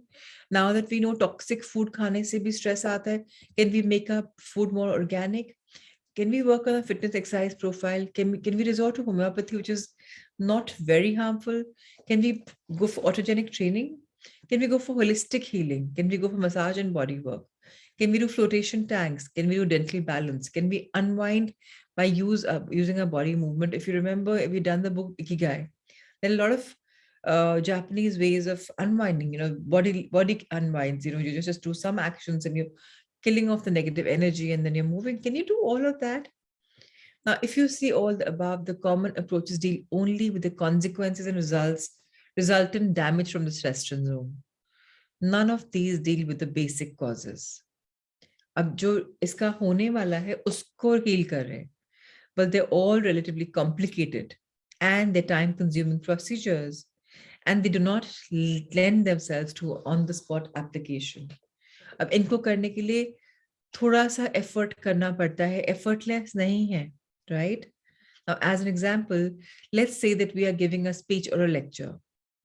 Now that we know toxic food खाने से भी स्ट्रेस आता है, can we make up food more organic. Can we work on a fitness exercise profile? Can we resort to homeopathy, which is not very harmful? Can we go for autogenic training? Can we go for holistic healing? Can we go for massage and body work? Can we do flotation tanks? Can we do dental balance? Can we unwind by using a body movement? If you remember, if you've done the book Ikigai, there are a lot of Japanese ways of unwinding. Body unwinds. You just do some actions and you killing off the negative energy, and then you're moving. Can you do all of that? Now, if you see all the above, the common approaches deal only with the consequences and resultant damage from the stress zone. None of these deal with the basic causes. अब जो इसका होने वाला है उसको heal कर रहे हैं, but they're all relatively complicated and they're time-consuming procedures, and they do not lend themselves to on-the-spot application. अब इनको करने के लिए थोड़ा सा एफर्ट करना पड़ता है, effortless नहीं है, right? Now, as an example, let's say that we are giving a speech or a lecture.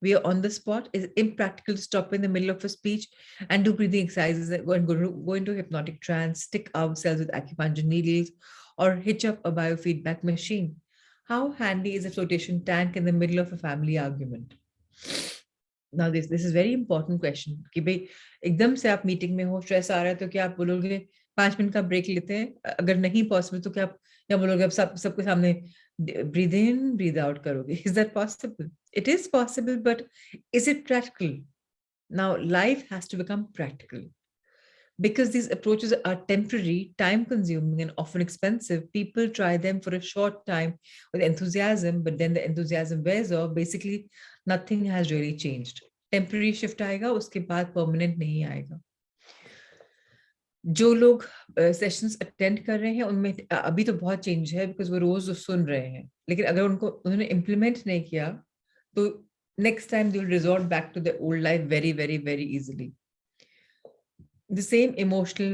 We are on the spot. It's impractical to stop in the middle of a speech and do breathing exercises and go into hypnotic trance, stick ourselves with acupuncture needles, or hitch up a biofeedback machine. How handy is a flotation tank in the middle of a family argument? Now this is very important question कि भाई एकदम से आप meeting में हो, stress आ रहा है, तो क्या आप बोलोगे 5 मिनट का ब्रेक लेते हैं? अगर नहीं पॉसिबल तो क्या बोलोगे अब सबके सामने ब्रीद इन ब्रीद आउट करोगे? Is that possible? It is possible, but is it practical? Now life has to become practical. Because these approaches are temporary, time-consuming, and often expensive, people try them for a short time with enthusiasm, but then the enthusiasm wears off. Basically, nothing has really changed. Temporary shift आएगा, उसके बाद permanent नहीं आएगा. जो लोग sessions attend कर रहे हैं उनमें अभी तो बहुत चेंज है, बिकॉज वो रोज सुन रहे हैं, लेकिन अगर उन्होंने इम्प्लीमेंट नहीं किया तो next time they will resort back to the old life very very very easily. The same emotional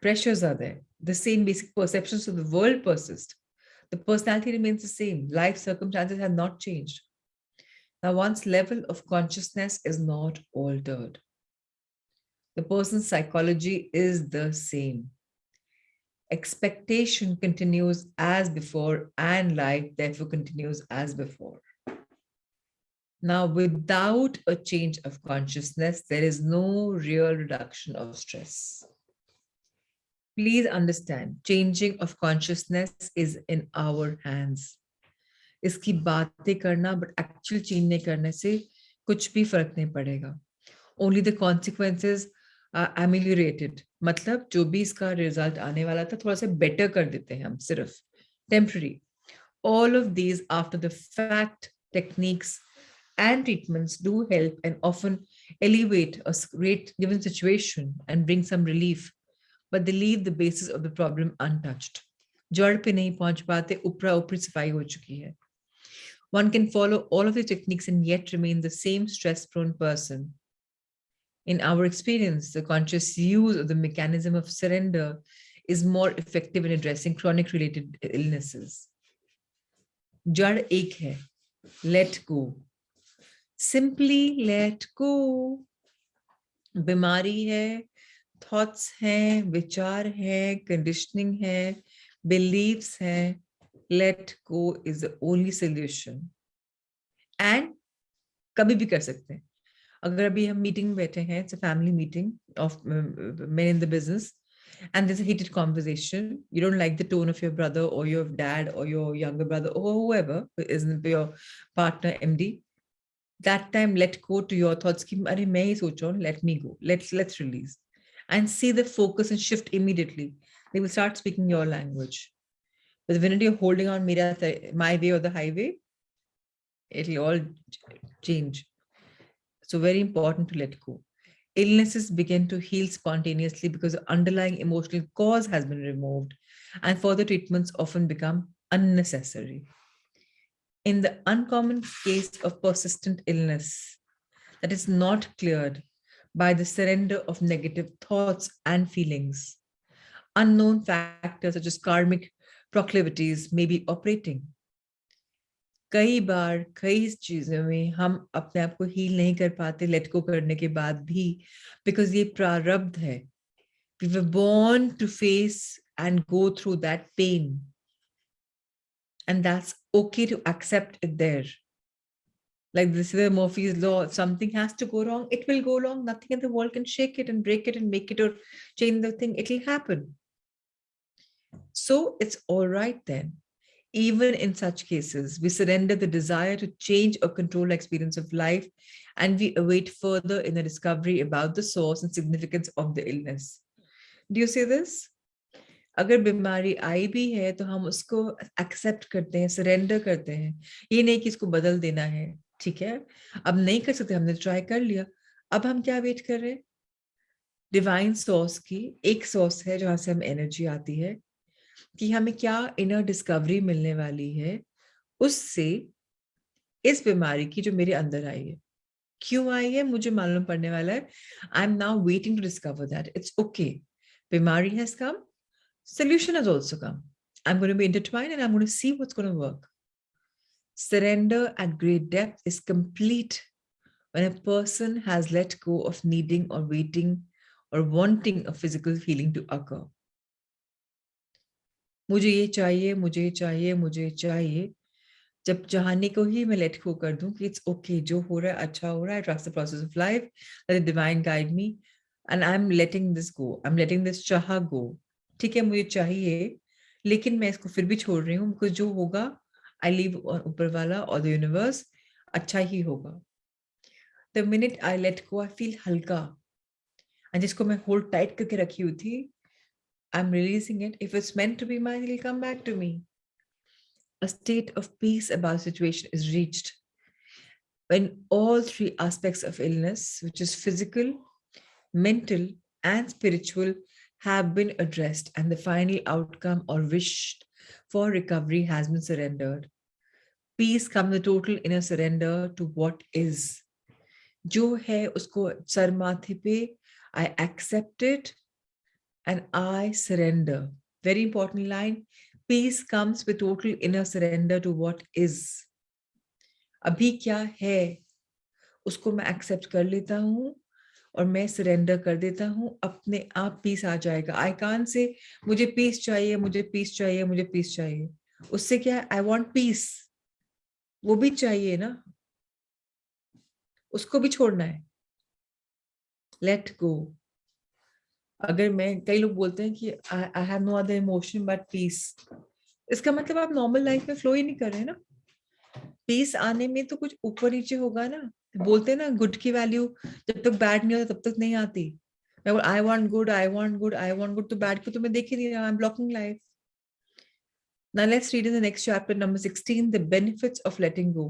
pressures are there. The same basic perceptions of the world persist. The personality remains the same. Life circumstances have not changed. Now, one's level of consciousness is not altered. The person's psychology is the same. Expectation continues as before, and life therefore continues as before. Now, without a change of consciousness, there is no real reduction of stress. Please understand, changing of consciousness is in our hands. इसकी बातें करना but actual change नहीं करने से कुछ भी फर्क नहीं पड़ेगा. Only the consequences are ameliorated. मतलब जो भी इसका रिजल्ट आने वाला था थोड़ा सा बेटर कर देते हैं हम, सिर्फ temporary. All of these after the fact techniques and treatments do help and often elevate a great given situation and bring some relief, but they leave the basis of the problem untouched. जड़ पे नहीं पहुंच पाते, ऊपरा ऊपरी सफाई हो चुकी है. One can follow all of the techniques and yet remain the same stress-prone person. In our experience, the conscious use of the mechanism of surrender is more effective in addressing chronic related illnesses. जड़ एक है, let go. Simply let go. बीमारी है, thoughts हैं, विचार है, conditioning है, beliefs हैं. Let go is the only solution. And कभी भी कर सकते हैं. अगर अभी हम मीटिंग में बैठे हैं, it's a family meeting of men in the business, and there's a heated conversation. You don't like the tone of your brother or your dad or your younger brother or whoever is your partner, MD. That time, let go to your thoughts. कि अरे मैं ही सोच रहा हूँ, let me go. Let's release, and see the focus and shift immediately. They will start speaking your language. But the minute you're holding on, my way or the highway, it'll all change. So very important to let go. Illnesses begin to heal spontaneously because the underlying emotional cause has been removed, and further treatments often become unnecessary. In the uncommon case of persistent illness that is not cleared by the surrender of negative thoughts and feelings, unknown factors such as karmic proclivities may be operating. कई बार कई चीजों में हम अपने आप को heal नहीं कर पाते लेट गो करने के बाद भी, बिकॉज ये प्रारब्ध है. We were born to face and go through that pain, and that's okay to accept it there. Like this is the Murphy's law. If something has to go wrong, it will go wrong. Nothing in the world can shake it and break it and make it or change the thing. It will happen. So it's all right then. Even in such cases, we surrender the desire to change or control our experience of life, and we await further in the discovery about the source and significance of the illness. Do you see this? अगर बीमारी आई भी है तो हम उसको accept करते हैं, surrender करते हैं. ये नहीं कि इसको बदल देना है. ठीक है, अब नहीं कर सकते, हमने ट्राई कर लिया. अब हम क्या वेट कर रहे हैं? डिवाइन सोर्स की एक सोर्स है जहां से हम एनर्जी आती है, कि हमें क्या इनर डिस्कवरी मिलने वाली है उससे इस बीमारी की जो मेरे अंदर आई है. क्यों आई है मुझे मालूम पड़ने वाला है. I am now waiting to discover that. It's okay. बीमारी has come, solution has also come. I'm going to be intertwined and I'm going to see what's going to work. Surrender at great depth is complete when a person has let go of needing or waiting or wanting a physical feeling to occur. मुझे ये चाहिए, मुझे चाहिए, मुझे चाहिए. जब चाहने को ही मैं let go कर दूं कि it's okay, जो हो रहा है अच्छा हो रहा है. I trust the process of life. Let the divine guide me, and I'm letting this go. I'm letting this चाह go. ठीक है, मुझे चाहिए, लेकिन मैं इसको फिर भी छोड़ रही हूँ, बिकॉज जो होगा आई लीव ऊपर वाला और द यूनिवर्स, अच्छा ही होगा. The minute I let go I feel हल्का, एंड जिसको मैं होल्ड टाइट करके रखी हुई थी, I am releasing it. If it's meant to be mine, it will come back to me. A state of peace about situation is reached when all three aspects of illness, which is physical, mental, and spiritual, have been addressed, and the final outcome or wished for recovery has been surrendered. Peace comes the total inner surrender to what is. जो है उसको sir माथे पे, I accept it and I surrender. Very important line. Peace comes with total inner surrender to what is. अभी क्या है उसको मैं accept कर लेता हूँ और मैं सरेंडर कर देता हूँ, अपने आप पीस आ जाएगा. आई कांट से मुझे पीस चाहिए, मुझे पीस चाहिए, मुझे पीस चाहिए. उससे क्या है, आई वांट पीस. वो भी चाहिए ना, उसको भी छोड़ना है. Let go. अगर मैं, कई लोग बोलते हैं कि I have no other emotion but peace, इसका मतलब आप नॉर्मल लाइफ में फ्लो ही नहीं कर रहे ना. पीस आने में तो कुछ ऊपर नीचे होगा ना. बोलते हैं ना, गुड की वैल्यू जब तक बैड नहीं होता तब तक नहीं आती. I want good, I want good, I want good, तो बैड को तो मैं देख ही नहीं रहा. I am blocking life. Now let's read in the next chapter, number 16, the benefits of letting go.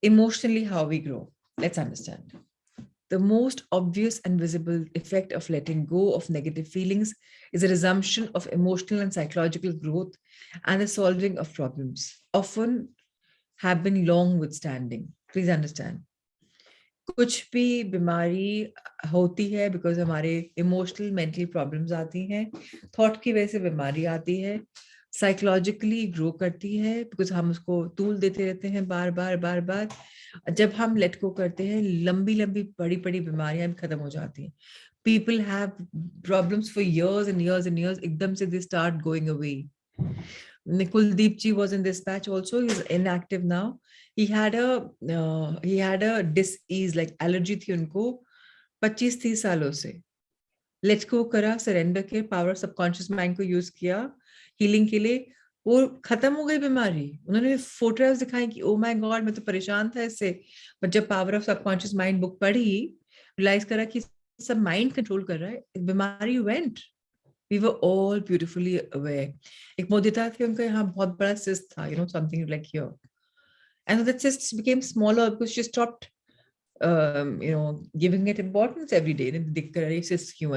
Emotionally, how we grow. Let's understand. The most obvious and visible effect of letting go of negative feelings is a resumption of emotional and psychological growth and the solving of problems, often have been long withstanding. Please understand. कुछ भी बीमारी होती है because हमारे emotional mental problems आती हैं, thought की वजह से बीमारी आती है, साइकोलॉजिकली ग्रो करती है बिकॉज हम उसको तूल देते रहते हैं बार बार बार बार. जब हम लेट गो करते हैं, लंबी लंबी बड़ी बड़ी बीमारियां भी खत्म हो जाती हैं. People have problems for years and years and years, एकदम से they start going away. Kuldeep ji was in this batch also. He's inactive now. He had a dis-ease, like allergy थी उनको 25-30 सालों से. Let go करा, surrender के power subconscious mind को use किया healing के लिए. वो खत्म हो गई बीमारी. उन्होंने फोटोग्राफ्स दिखाई कि ओ माय गॉड मैं तो परेशान था इससे, बट जब power of subconscious mind book पढ़ी, रियलाइज करा कि सब माइंड कंट्रोल कर रहा है, बीमारी went. We were all beautifully aware. एक मोदिता थी, उनका यहाँ बहुत बड़ा cyst था, something like here. And that cyst became smaller because she stopped, giving it importance every day. दिख कर रही cyst क्यों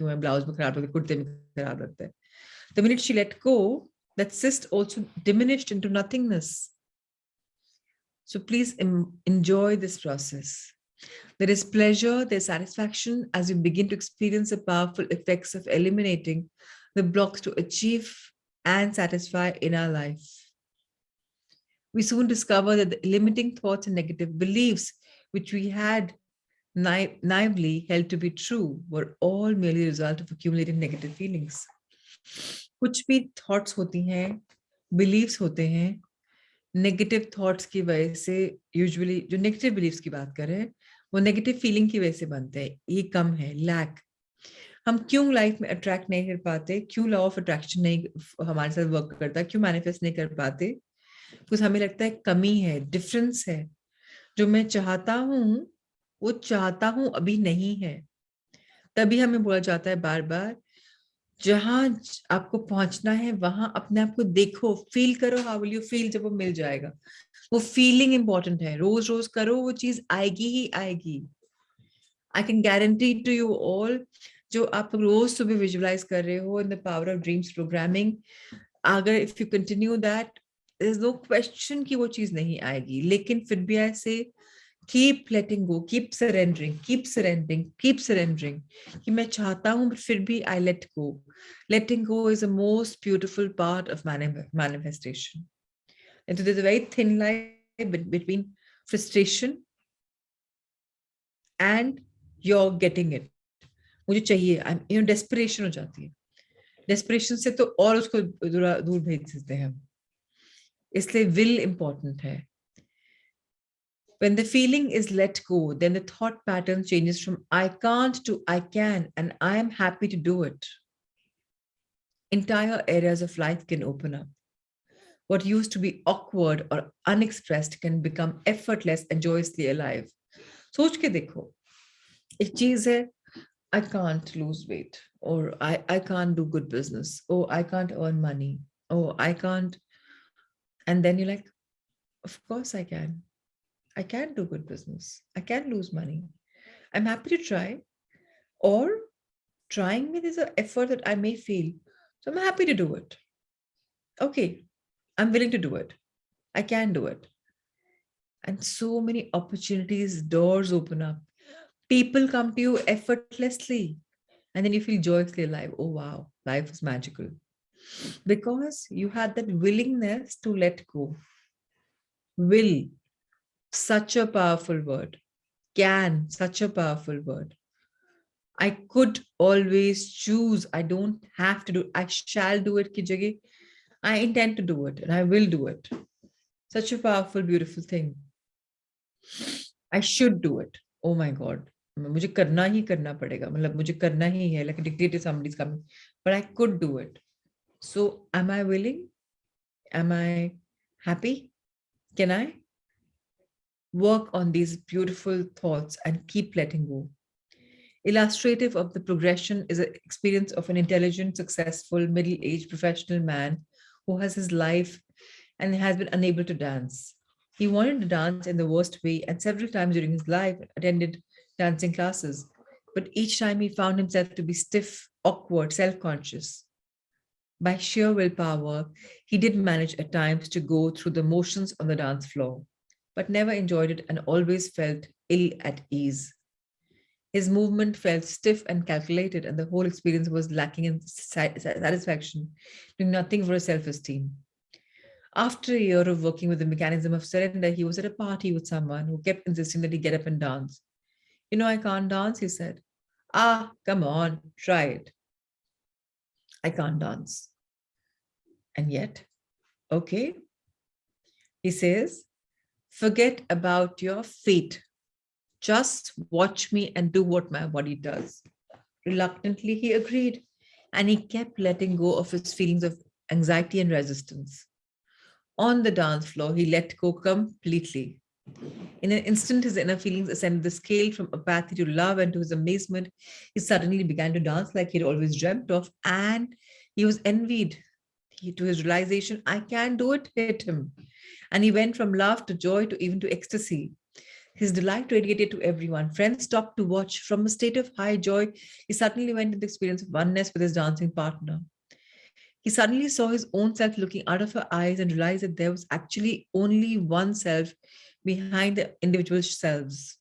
है, blouse में खराब लगता है, कुर्ते में खराब लगता है. The minute she let go, that cyst also diminished into nothingness. So please enjoy this process. There is pleasure, there's satisfaction as you begin to experience the powerful effects of eliminating the blocks to achieve and satisfy in our life. We soon discover that the limiting thoughts and negative beliefs which we had naively held to be true were all merely a result of accumulating negative feelings. कुछ भी thoughts होती हैं, beliefs होते हैं, negative thoughts की वजह से usually जो negative beliefs की बात कर रहे हैं वो नेगेटिव फीलिंग की वजह से बनते हैं. ये कम है, लैक. हम क्यों लाइफ में अट्रैक्ट नहीं कर पाते, क्यों लॉ ऑफ अट्रैक्शन नहीं हमारे साथ वर्क करता, क्यों मैनिफेस्ट नहीं कर पाते? बिकॉज हमें लगता है कमी है, डिफरेंस है. जो मैं चाहता हूँ वो चाहता हूँ अभी नहीं है. तभी हमें बोला जाता है बार बार, जहां आपको पहुंचना है वहां अपने आप को देखो, फील करो. हाउ विल यू फील जब वो मिल जाएगा? वो फीलिंग इंपॉर्टेंट है. रोज रोज करो, वो चीज आएगी ही आएगी. I can guarantee to you all, जो आप रोज सुबह विजुअलाइज कर रहे हो in the power of dreams programming, अगर if you continue that, there is no question कि वो चीज नहीं आएगी. लेकिन फिर भी ऐसे keep letting go, keep surrendering, keep surrendering. कि मैं चाहता हूँ but फिर भी I let go. Letting go is the most beautiful part of manifestation. And so there's a very thin line between frustration and you're getting it. मुझे चाहिए, desperation हो जाती है. Desperation से तो और उसको दूर भेज सकते हैं हम. इसलिए will important है. When the feeling is let go, then the thought pattern changes from I can't to I can, and I am happy to do it. Entire areas of life can open up. What used to be awkward or unexpressed can become effortless and joyously alive. सोच के देखो, एक चीज है, I can't lose weight, or I can't do good business, or I can't earn money, or I can't. And then you're like, of course I can. I can do good business. I can lose money. I'm happy to try. Or trying me, there's an effort that I may feel. So I'm happy to do it. Okay, I'm willing to do it. I can do it. And so many opportunities, doors open up. People come to you effortlessly. And then you feel joyously alive. Oh, wow, life is magical. Because you had that willingness to let go. Will. Such a powerful word. Can, such a powerful word. I could always choose. I don't have to do. I shall do it ki jagah. I intend to do it and I will do it. Such a powerful, beautiful thing. I should do it. Oh my God. मुझे करना ही करना पड़ेगा. मतलब मुझे करना ही है. Like a dictator, somebody's coming. But I could do it. So am I willing? Am I happy? Can I? Work on these beautiful thoughts and keep letting go. Illustrative of the progression is an experience of an intelligent, successful, middle-aged professional man who has his life and has been unable to dance. He wanted to dance in the worst way and several times during his life attended dancing classes, but each time he found himself to be stiff, awkward, self-conscious. By sheer willpower, he did manage at times to go through the motions on the dance floor, but never enjoyed it and always felt ill at ease. His movement felt stiff and calculated, and the whole experience was lacking in satisfaction, doing nothing for his self-esteem. After a year of working with the mechanism of surrender, he was at a party with someone who kept insisting that he get up and dance. You know, I can't dance, he said. Ah, come on, try it. I can't dance. And yet, Okay? He says, forget about your fate. Just watch me and do what my body does. Reluctantly, he agreed, and he kept letting go of his feelings of anxiety and resistance. On the dance floor, he let go completely. In an instant, his inner feelings ascended the scale from apathy to love, and to his amazement, he suddenly began to dance like he'd always dreamt of, and he was envied. To his realization, I can do it, hit him. And he went from love to joy to even to ecstasy. His delight radiated to everyone. Friends stopped to watch. From a state of high joy, he suddenly went into the experience of oneness with his dancing partner. He suddenly saw his own self looking out of her eyes and realized that there was actually only one self behind the individual selves.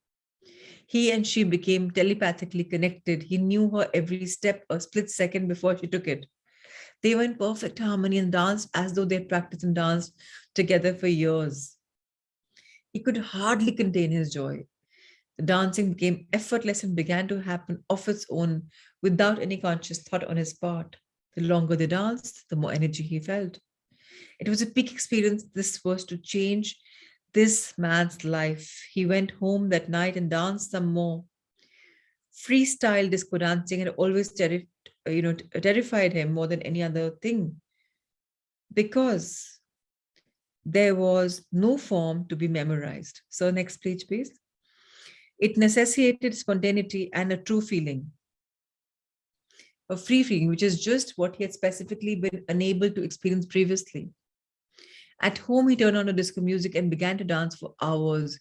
He and she became telepathically connected. He knew her every step a split second before she took it. They were in perfect harmony and danced as though they had practiced and danced together for years. He could hardly contain his joy. The dancing became effortless and began to happen of its own without any conscious thought on his part. The longer they danced, the more energy he felt. It was a peak experience. This was to change this man's life. He went home that night and danced some more. Freestyle disco dancing had always terrified him more than any other thing because there was no form to be memorized. So next page, please. It necessitated spontaneity and a true feeling, a free feeling, which is just what he had specifically been unable to experience previously. At home, he turned on the disco music and began to dance for hours.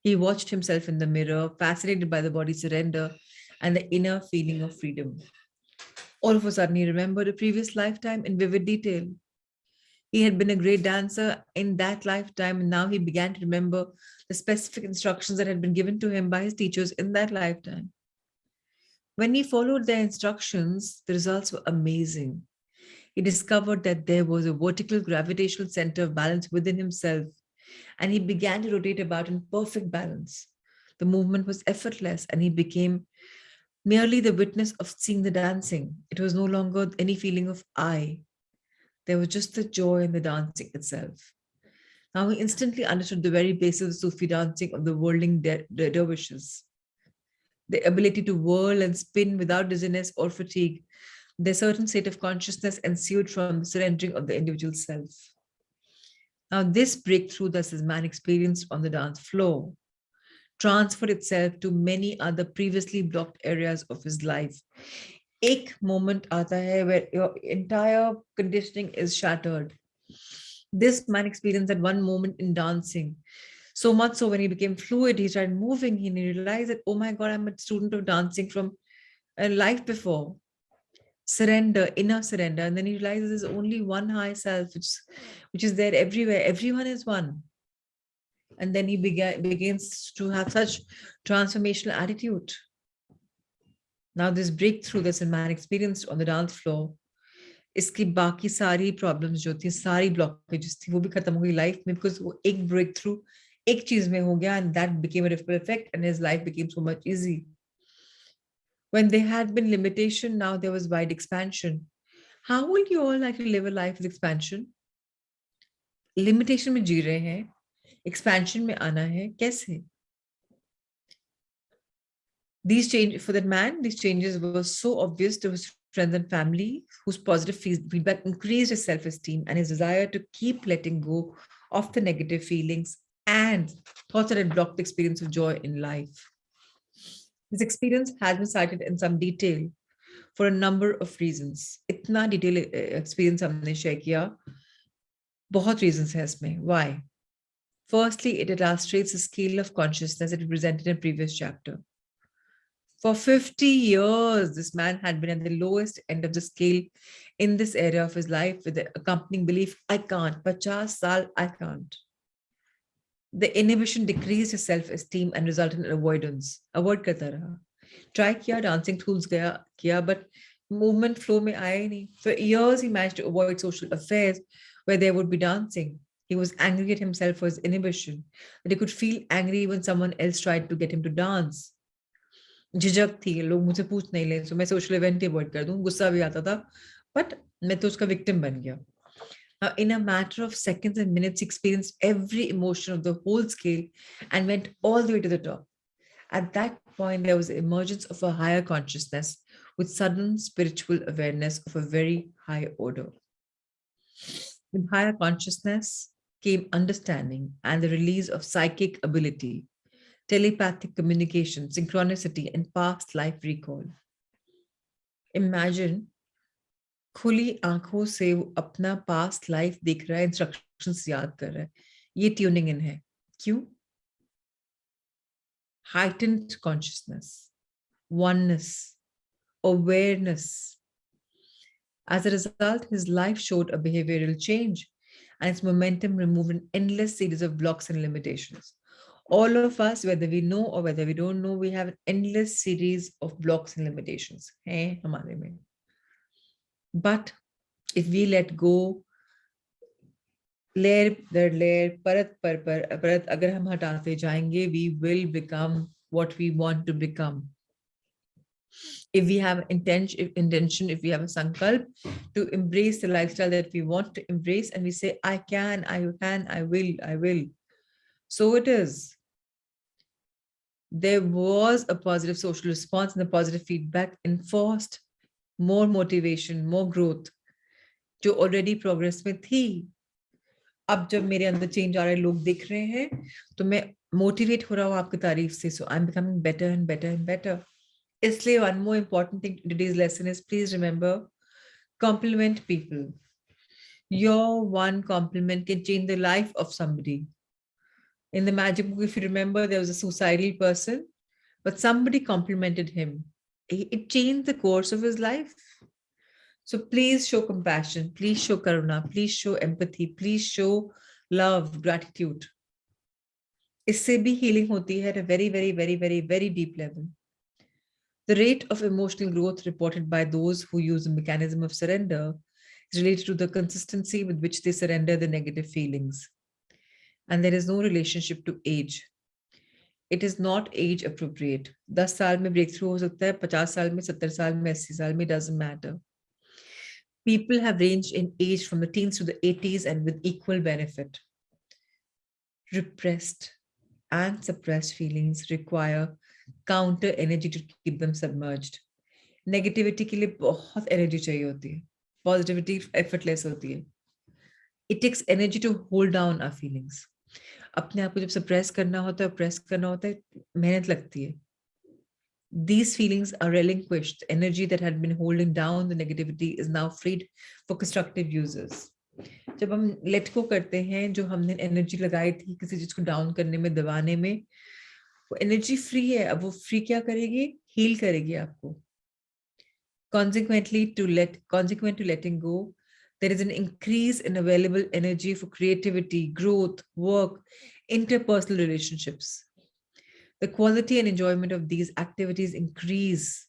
He watched himself in the mirror, fascinated by the body's surrender and the inner feeling of freedom. All of a sudden, he remembered a previous lifetime in vivid detail. He had been a great dancer in that lifetime, and now he began to remember the specific instructions that had been given to him by his teachers in that lifetime. When he followed their instructions, the results were amazing. He discovered that there was a vertical gravitational center of balance within himself, and he began to rotate about in perfect balance. The movement was effortless, and he became merely the witness of seeing the dancing. It was no longer any feeling of I. There was just the joy in the dancing itself. Now he instantly understood the very basis of Sufi dancing of the whirling dervishes. The ability to whirl and spin without dizziness or fatigue. The certain state of consciousness ensued from the surrendering of the individual self. Now, this breakthrough that this man experienced on the dance floor transferred itself to many other previously blocked areas of his life. एक moment आता है where your entire conditioning is shattered. This man experienced that one moment in dancing. So much so when he became fluid, he started moving, he realized that, oh my God, I'm a student of dancing from a life before. Surrender, inner surrender. And then he realizes there's only one high self, which is there everywhere. Everyone is one. And then he begins to have such transformational attitude. Now this breakthrough that man experienced on the dance floor, इसकी बाकी सारी problems जो थी, सारी blockages थी, वो भी खत्म हो गई लाइफ में, बिकॉज वो एक ब्रेक थ्रू एक चीज में हो गया, and that became a ripple effect, and his life became so much easy. When there had been limitation, now there was wide expansion. How would you all like to live a life with expansion? Limitation में जी रहे हैं, expansion में आना है, कैसे? These changes for that man, these changes were so obvious to his friends and family, whose positive feedback increased his self-esteem and his desire to keep letting go of the negative feelings and thoughts that had blocked the experience of joy in life. This experience has been cited in some detail for a number of reasons. इतना detail experience हमने share किया, बहुत reasons है इसमें. Why? Firstly, it illustrates the scale of consciousness that we presented in previous chapter. For 50 years, this man had been at the lowest end of the scale in this area of his life with the accompanying belief, I can't, 50 saal, I can't. The inhibition decreased his self-esteem and resulted in avoidance. Avoid karta raha. Try kiya, dancing tools kiya, but movement flow mein aaya nahi. For years, he managed to avoid social affairs where there would be dancing. He was angry at himself for his inhibition, that he could feel angry when someone else tried to get him to dance. झिझक थी, लोग मुझसे पूछ नहीं ले, so मैं social event avoid कर दूं, गुस्सा भी आता था, बट मैं तो उसका विक्टिम बन गया. Now, in a matter of seconds and minutes, he experienced every emotion of the whole scale and went all the way to the top. At that point, there was the emergence of a higher consciousness with sudden spiritual awareness of a very high order. With higher consciousness came understanding and the release of psychic ability, telepathic communication, synchronicity, and past life recall. Imagine खुली आंखों से वो अपना past life देख रहा है, instructions याद कर रहा है. ये ट्यूनिंग इन है. क्यों? Heightened consciousness, oneness, awareness. As a result, his life showed a behavioral change and its momentum removed an endless series of blocks and limitations. All of us, whether we know or whether we don't know, we have an endless series of blocks and limitations. हैं हमारे में. But if we let go, layer there layer, परत पर परत अगर हम हटाते जाएंगे, we will become what we want to become. If we have intention, if we have a sankalp to embrace the lifestyle that we want to embrace, and we say, I can, I will. So it is. There was a positive social response and the positive feedback enforced more motivation, more growth, जो already progress में थी. अब जब मेरे अंदर change आ रहे लोग दिख रहे हैं तो मैं मोटिवेट हो रहा हूँ आपकी तारीफ से. So I'm becoming better and better and better. इसलिए one more important thing in today's lesson is please remember, compliment people. Your one compliment can change the life of somebody. In the magic book, if you remember, there was a suicidal person, but somebody complimented him. It changed the course of his life. So please show compassion, please show karuna, please show empathy, please show love, gratitude. इससे भी healing होती है at a very, very, very, very, very deep level. The rate of emotional growth reported by those who use the mechanism of surrender is related to the consistency with which they surrender the negative feelings. And there is no relationship to age. It is not age appropriate. 10 साल में breakthrough हो सकता है, 50 साल में, 70 साल में, 80 साल में, doesn't matter. People have ranged in age from the teens to the 80s and with equal benefit. Repressed and suppressed feelings require counter energy to keep them submerged. Negativity के लिए बहुत energy चाहिए होती है. Positivity effortless होती है. It takes energy to hold down our feelings. अपने आप को जब suppress करना होता है, oppress करना होता है, मेहनत लगती है. These feelings are relinquished. Energy that had been holding down the negativity is now freed for constructive uses. जब हम let go करते हैं, जो हमने energy लगाई थी किसी चीज को down करने में, दबाने में, वो energy free है. अब वो free क्या करेगी? Heal करेगी आपको. Consequent to letting go, there is an increase in available energy for creativity, growth, work, interpersonal relationships. The quality and enjoyment of these activities increase.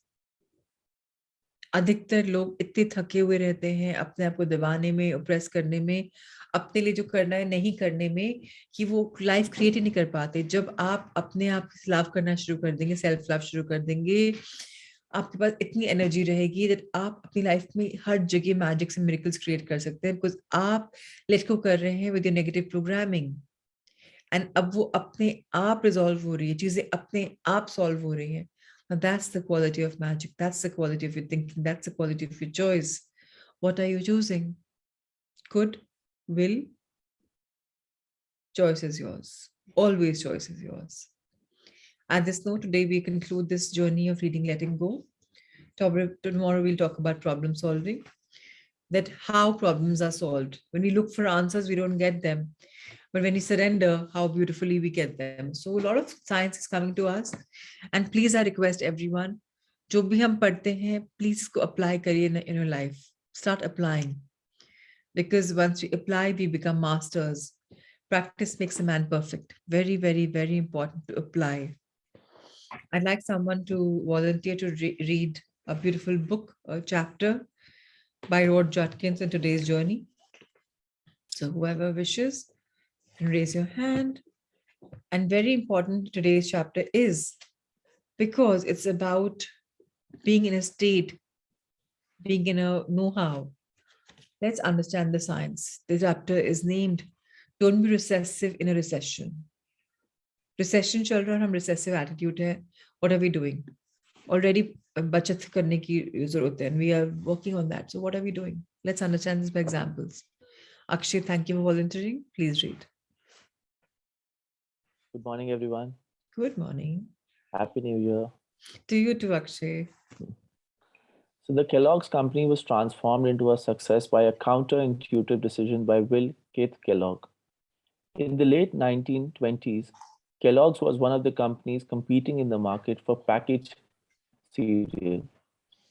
अधिकतर लोग इतने थके हुए रहते हैं अपने आप को दबाने में, oppress करने में, अपने लिए जो करना है नहीं करने में, कि वो लाइफ क्रिएट ही नहीं कर पाते. जब आप अपने आप से लव करना शुरू कर देंगे, सेल्फ लव शुरू कर देंगे, आपके पास इतनी एनर्जी रहेगी that आप अपनी लाइफ में हर जगह मैजिक से मिरेकल्स क्रिएट कर सकते हैं, बिकॉज आप लेट गो कर रहे हैं with your negative programming. And अब वो अपने आप रिजॉल्व हो रही है, चीजें अपने आप सॉल्व हो रही हैं. Now that's the quality of magic. That's the quality of your thinking. That's the quality of your choice. What are you choosing? Good, will, choice is yours. Always choice is yours. At this note, today we conclude this journey of reading Letting Go. Tomorrow we'll talk about problem solving, that how problems are solved. When we look for answers, we don't get them. But when we surrender, how beautifully we get them. So a lot of science is coming to us. And please, I request everyone, जो भी हम पढ़ते हैं, please इसको apply करिए in your life. Start applying. Because once we apply, we become masters. Practice makes a man perfect. Very, very, very important to apply. I'd like someone to volunteer to read a beautiful book, a chapter by Rod Judkins in today's journey. So whoever wishes, can raise your hand. And very important, today's chapter is because it's about being in a state, being in a know-how, Let's understand the science. The chapter is named Don't Be Recessive in a Recession. Recession चल रहा है, हम recessive attitude है. What are we doing? Already बचत करने की जरूरत है, and we are working on that. So what are we doing? Let's understand this by examples. Akshay, thank you for volunteering. Please read. Good morning, everyone. Good morning. Happy New Year. To you too, Akshay. So, the Kellogg's company was transformed into a success by a counterintuitive decision by Will Keith Kellogg. In the late 1920s, Kellogg's was one of the companies competing in the market for packaged cereal.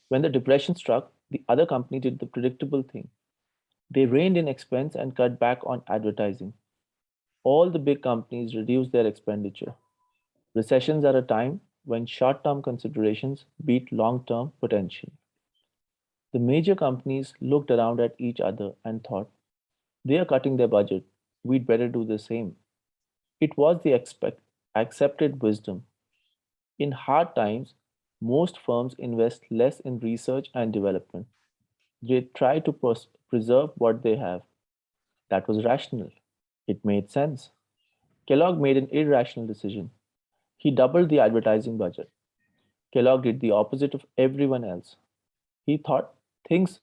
When the Depression struck, the other company did the predictable thing. They reined in expense and cut back on advertising. All the big companies reduced their expenditure. Recessions are a time when short-term considerations beat long-term potential. The major companies looked around at each other and thought, they are cutting their budget. We'd better do the same. It was the accepted wisdom. In hard times, most firms invest less in research and development. They try to preserve what they have. That was rational. It made sense. Kellogg made an irrational decision. He doubled the advertising budget. Kellogg did the opposite of everyone else. He thought things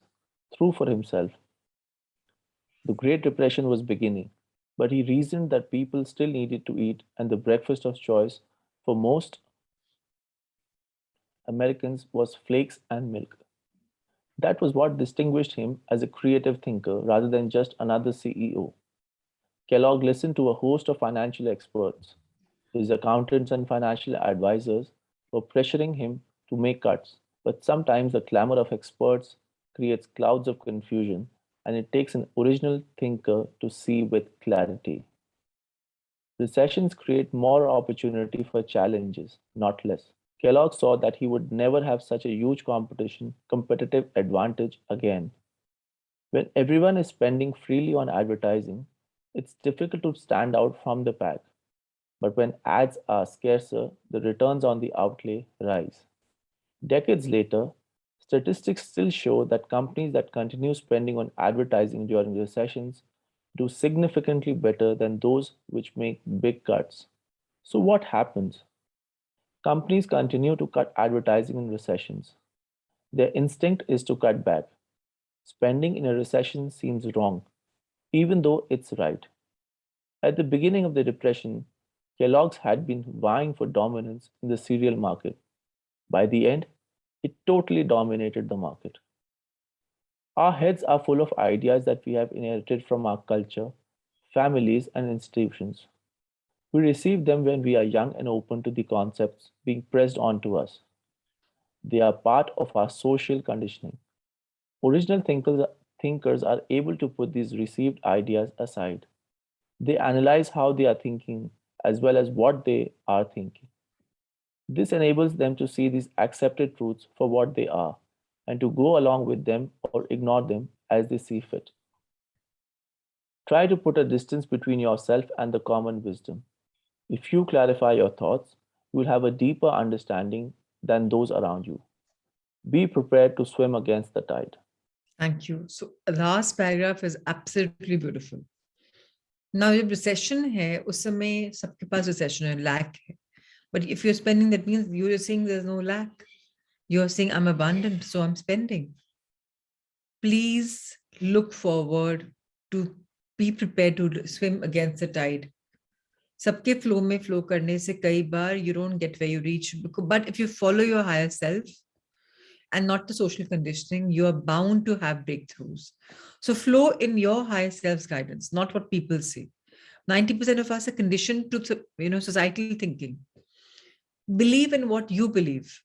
through for himself. The Great Depression was beginning, but he reasoned that people still needed to eat, and the breakfast of choice for most Americans was flakes and milk. That was what distinguished him as a creative thinker rather than just another CEO. Kellogg listened to a host of financial experts. His accountants and financial advisors were pressuring him to make cuts, but sometimes the clamor of experts creates clouds of confusion, and it takes an original thinker to see with clarity. Recessions create more opportunity for challenges, not less. Kellogg saw that he would never have such a huge competitive advantage again. When everyone is spending freely on advertising, it's difficult to stand out from the pack. But when ads are scarcer, the returns on the outlay rise. Decades later, statistics still show that companies that continue spending on advertising during recessions do significantly better than those which make big cuts. So, what happens? Companies continue to cut advertising in recessions. Their instinct is to cut back. Spending in a recession seems wrong, even though it's right. At the beginning of the Depression, Kellogg's had been vying for dominance in the cereal market. By the end, it totally dominated the market. Our heads are full of ideas that we have inherited from our culture, families, and institutions. We receive them when we are young and open to the concepts being pressed onto us. They are part of our social conditioning. Original thinkers are able to put these received ideas aside. They analyze how they are thinking as well as what they are thinking. This enables them to see these accepted truths for what they are and to go along with them or ignore them as they see fit. Try to put a distance between yourself and the common wisdom. If you clarify your thoughts, you will have a deeper understanding than those around you. Be prepared to swim against the tide. Thank you. So last paragraph is absolutely beautiful. Now, जब recession है, उस समय सबके पास recession है, lack है. But if you're spending, that means you're saying there's no lack. You're saying I'm abundant, so I'm spending. Please look forward to be prepared to swim against the tide. सबके flow में flow करने से कई बार you don't get where you reach. But if you follow your higher self and not the social conditioning, you are bound to have breakthroughs. So flow in your higher self's guidance, not what people say. 90% of us are conditioned to societal thinking. Believe in what you believe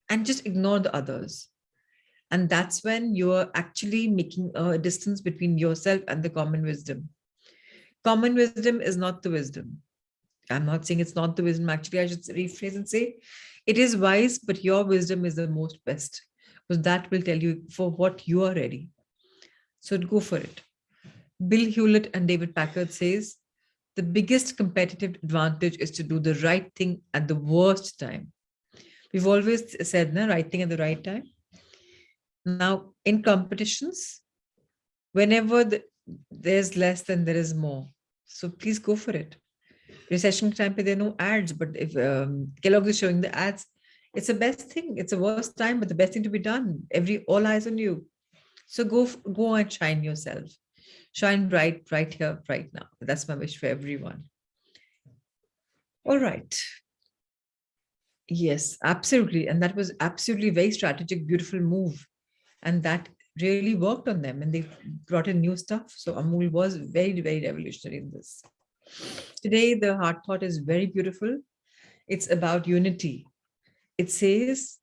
and just ignore the others. And that's when you're actually making a distance between yourself and the common wisdom. Common wisdom is not the wisdom. I'm not saying it's not the wisdom. Actually, I should rephrase and say it is wise, but your wisdom is the most best, because that will tell you for what you are ready. So go for it. Bill Hewlett and David Packard says, the biggest competitive advantage is to do the right thing at the worst time. We've always said, right thing at the right time. Now, in competitions, Whenever there's less, then there is more. So please go for it. Recession time, there are no ads, but if Kellogg is showing the ads, it's the best thing. It's the worst time, but the best thing to be done. All eyes on you. So go and shine yourself. Shine bright, right here, right now. That's my wish for everyone. All right. Yes, absolutely. And that was absolutely very strategic, beautiful move. And that really worked on them and they brought in new stuff. So Amul was very, very revolutionary in this. Today, the heart thought is very beautiful. It's about unity. It says,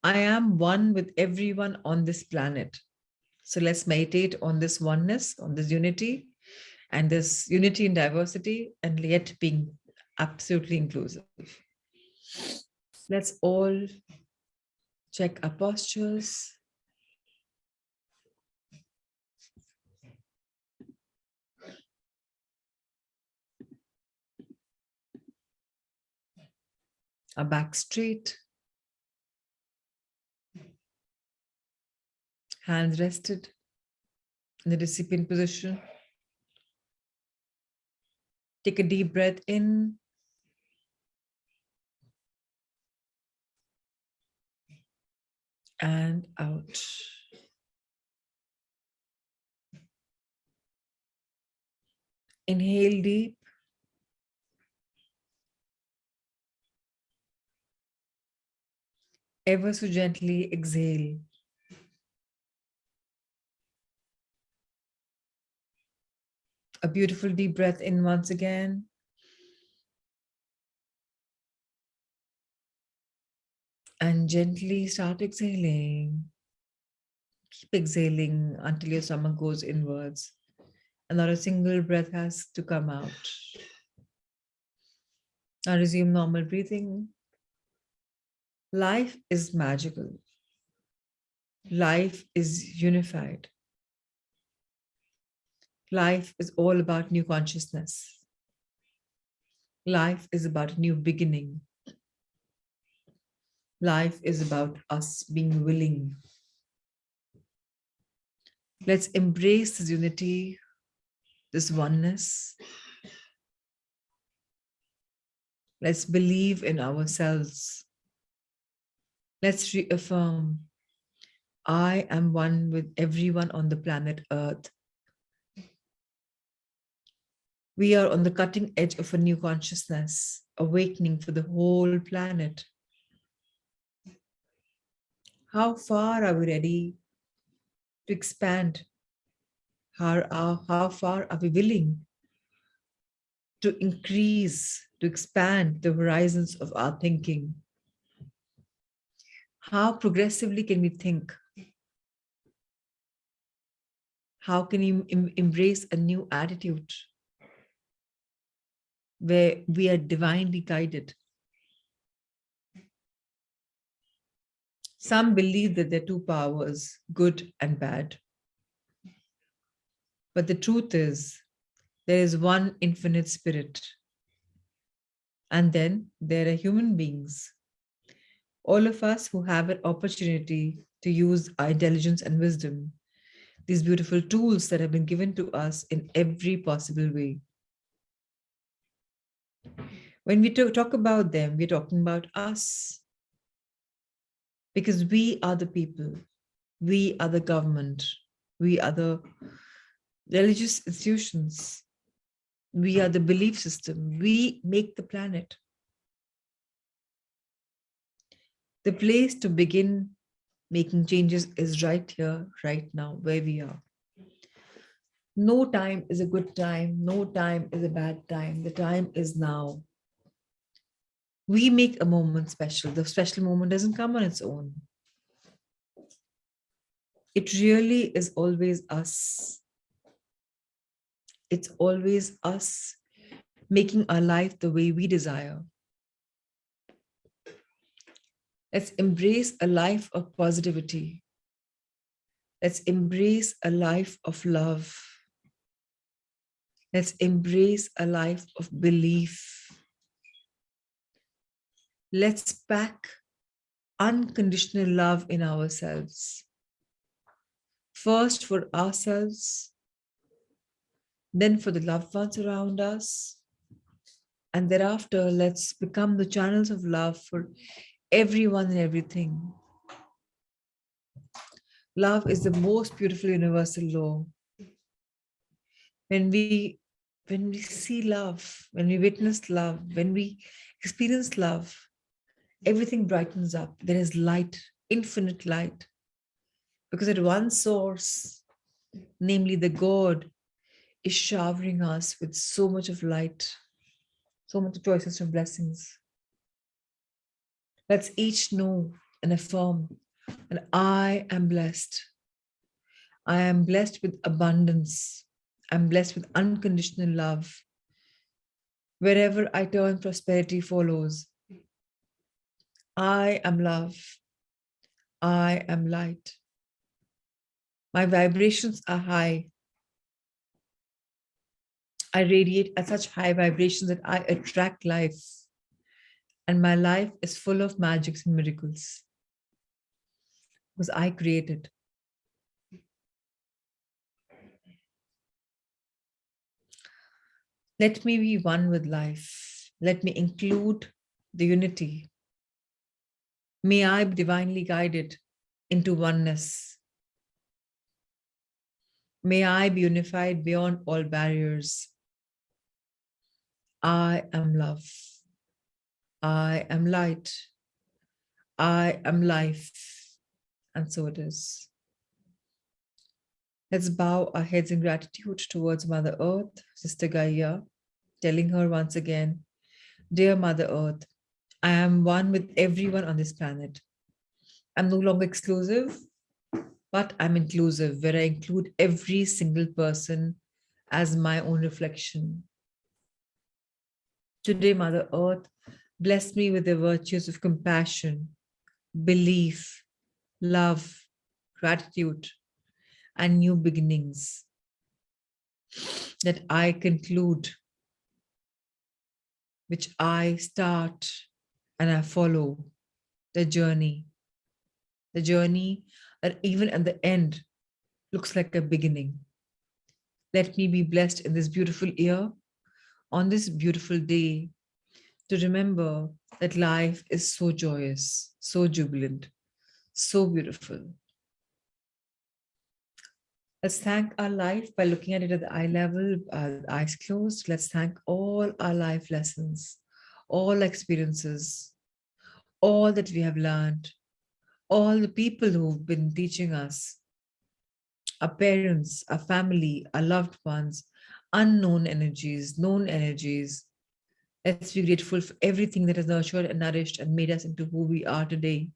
I am one with everyone on this planet. So let's meditate on this oneness, on this unity, and this unity in diversity, and yet being absolutely inclusive. Let's all check our postures. Our back straight. Hands rested in the recipient position. Take a deep breath in. And out. Inhale deep. Ever so gently exhale. A beautiful deep breath in once again. And gently start exhaling. Keep exhaling until your stomach goes inwards. And not a single breath has to come out. Now resume normal breathing. Life is magical. Life is unified. Life is all about new consciousness. Life is about a new beginning. Life is about us being willing. Let's embrace this unity, this oneness. Let's believe in ourselves. Let's reaffirm, I am one with everyone on the planet Earth. We are on the cutting edge of a new consciousness, awakening for the whole planet. How far are we ready to expand? How far are we willing to increase, to expand the horizons of our thinking? How progressively can we think? How can you embrace a new attitude where we are divinely guided? Some believe that there are two powers, good and bad. But the truth is, there is one infinite spirit. And then there are human beings. All of us who have an opportunity to use our intelligence and wisdom, these beautiful tools that have been given to us in every possible way. When we talk about them, we're talking about us. Because we are the people, we are the government, we are the religious institutions, we are the belief system, we make the planet. The place to begin making changes is right here, right now, where we are. No time is a good time, no time is a bad time, the time is now. We make a moment special. The special moment doesn't come on its own. It really is always us. It's always us making our life the way we desire. Let's embrace a life of positivity. Let's embrace a life of love. Let's embrace a life of belief. Let's pack unconditional love in ourselves. First for ourselves, then for the loved ones around us. And thereafter, let's become the channels of love for everyone and everything. Love is the most beautiful universal law. When we see love, when we witness love, when we experience love, everything brightens up. There is light, infinite light. Because at one source, namely the God, is showering us with so much of light, so much choices and blessings. Let's each know and affirm that I am blessed. I am blessed with abundance. I'm blessed with unconditional love. Wherever I turn, prosperity follows. I am love. I am light. My vibrations are high. I radiate at such high vibrations that I attract life. And my life is full of magics and miracles. Because I created. Let me be one with life. Let me include the unity. May I be divinely guided into oneness. May I be unified beyond all barriers. I am love. I am light. I am life. And so it is. Let's bow our heads in gratitude towards Mother Earth, Sister Gaia, telling her once again, Dear Mother Earth, I am one with everyone on this planet. I'm no longer exclusive, but I'm inclusive, where I include every single person as my own reflection. Today, Mother Earth, bless me with the virtues of compassion, belief, love, gratitude, and new beginnings, that I conclude, which I start and I follow the journey that even at the end looks like a beginning. Let me be blessed in this beautiful year, on this beautiful day, to remember that life is so joyous, so jubilant, so beautiful. Let's thank our life by looking at it at the eye level, eyes closed. Let's thank all our life lessons, all experiences, all that we have learned, all the people who've been teaching us, our parents, our family, our loved ones, unknown energies, known energies. Let's be grateful for everything that has nurtured and nourished and made us into who we are today.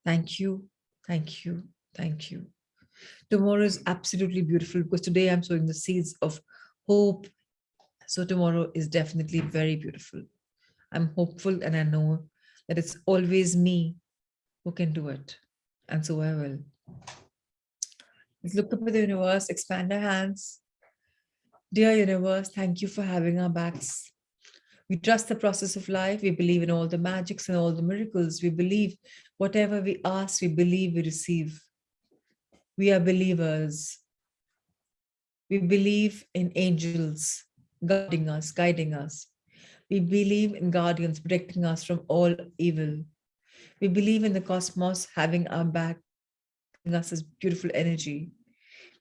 Thank you, thank you, thank you. Tomorrow is absolutely beautiful because today I'm sowing the seeds of hope. So tomorrow is definitely very beautiful. I'm hopeful and I know that it's always me who can do it. And so I will. Let's look up at the universe, expand our hands. Dear universe, thank you for having our backs. We trust the process of life. We believe in all the magics and all the miracles. We believe whatever we ask, we believe we receive. We are believers. We believe in angels guarding us, guiding us. We believe in guardians protecting us from all evil. We believe in the cosmos having our back, giving us this beautiful energy.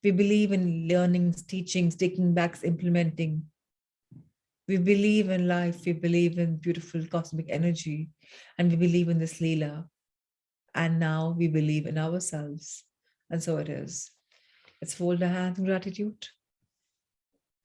We believe in learnings, teachings, taking backs, implementing. We believe in life. We believe in beautiful cosmic energy. And we believe in this Leela. And now we believe in ourselves. And so it is. Let's fold our hands in gratitude.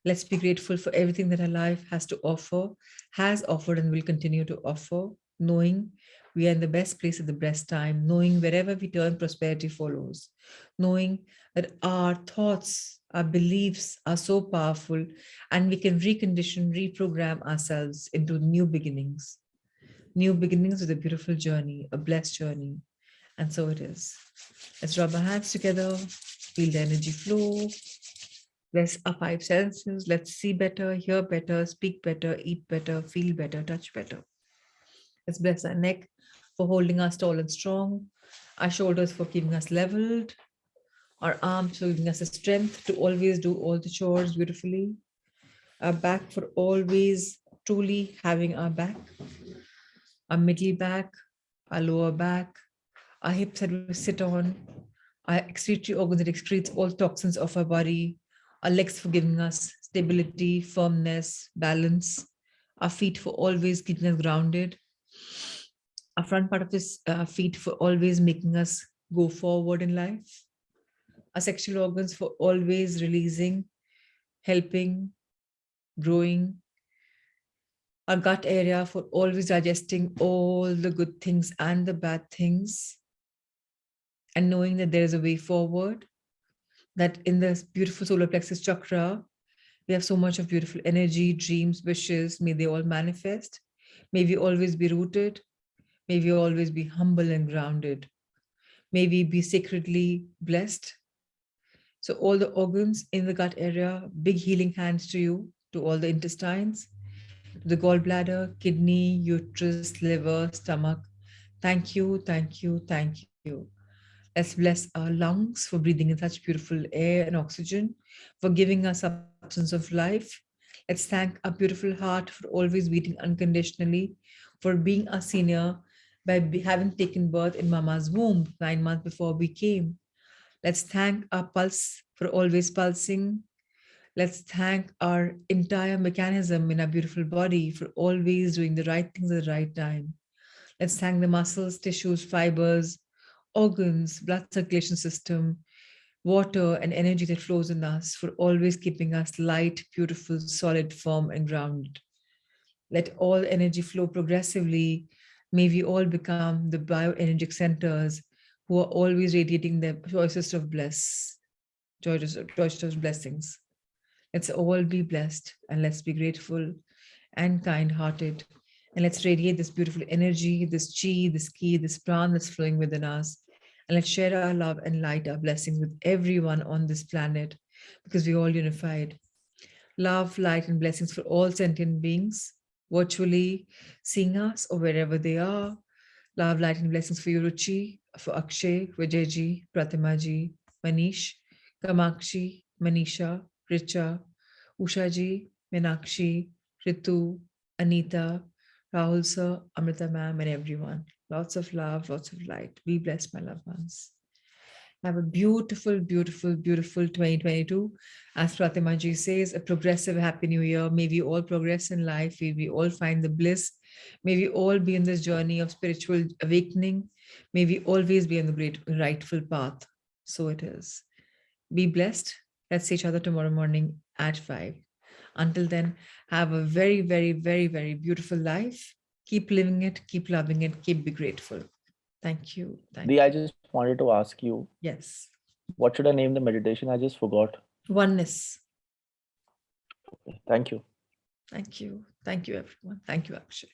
Let's be grateful for everything that our life has to offer, has offered, and will continue to offer, knowing we are in the best place at the best time, knowing wherever we turn, prosperity follows, knowing that our thoughts, our beliefs are so powerful, and we can recondition, reprogram ourselves into new beginnings with a beautiful journey, a blessed journey. And so it is. Let's rub our hands together, feel the energy flow. Bless our five senses. Let's see better, hear better, speak better, eat better, feel better, touch better. Let's bless our neck for holding us tall and strong, our shoulders for keeping us leveled, Our arms for giving us the strength to always do all the chores beautifully. Our back for always truly having our back. Our middle back, our lower back, our hips that we sit on, our excretory organs that excretes all toxins of our body, our legs for giving us stability, firmness, balance, our feet for always keeping us grounded, our front part of this feet for always making us go forward in life, our sexual organs for always releasing, helping, growing, our gut area for always digesting all the good things and the bad things, and knowing that there is a way forward, that in this beautiful solar plexus chakra, we have so much of beautiful energy, dreams, wishes. May they all manifest. May we always be rooted. May we always be humble and grounded. May we be sacredly blessed. So all the organs in the gut area, big healing hands to you, to all the intestines, to the gallbladder, kidney, uterus, liver, stomach. Thank you, thank you, thank you. Let's bless our lungs for breathing in such beautiful air and oxygen, for giving us substance of life. Let's thank our beautiful heart for always beating unconditionally, for being a senior by having taken birth in Mama's womb 9 months before we came. Let's thank our pulse for always pulsing. Let's thank our entire mechanism in our beautiful body for always doing the right things at the right time. Let's thank the muscles, tissues, fibers, organs, blood circulation system, water, and energy that flows in us for always keeping us light, beautiful, solid, firm, and grounded. Let all energy flow progressively. May we all become the bioenergetic centers who are always radiating the choicest of choicest of blessings. Let's all be blessed and let's be grateful and kind hearted. And let's radiate this beautiful energy, this chi, this ki, this pran that's flowing within us. And let's share our love and light, our blessings with everyone on this planet because we're all unified. Love, light, and blessings for all sentient beings, virtually seeing us or wherever they are. Love, light, and blessings for you, Ruchi, for Akshay, Vijayji, Pratimaji, Manish, Kamakshi, Manisha, Richa, Ushaji, Meenakshi, Ritu, Anita, Rahul sir, Amrita ma'am, and everyone. Lots of love, lots of light. Be blessed, my loved ones. Have a beautiful, beautiful, beautiful 2022. As Pratima ji says, a progressive happy new year. May we all progress in life. May we all find the bliss. May we all be in this journey of spiritual awakening. May we always be on the great rightful path. So it is. Be blessed. Let's see each other tomorrow morning at 5. Until then, have a very, very, very, very beautiful life. Keep living it, keep loving it, keep be grateful. Thank you. Thank you. I just wanted to ask you, Yes. what should I name the meditation? I just forgot. Oneness. Okay, thank you. Thank you. Thank you, everyone. Thank you, Akshay.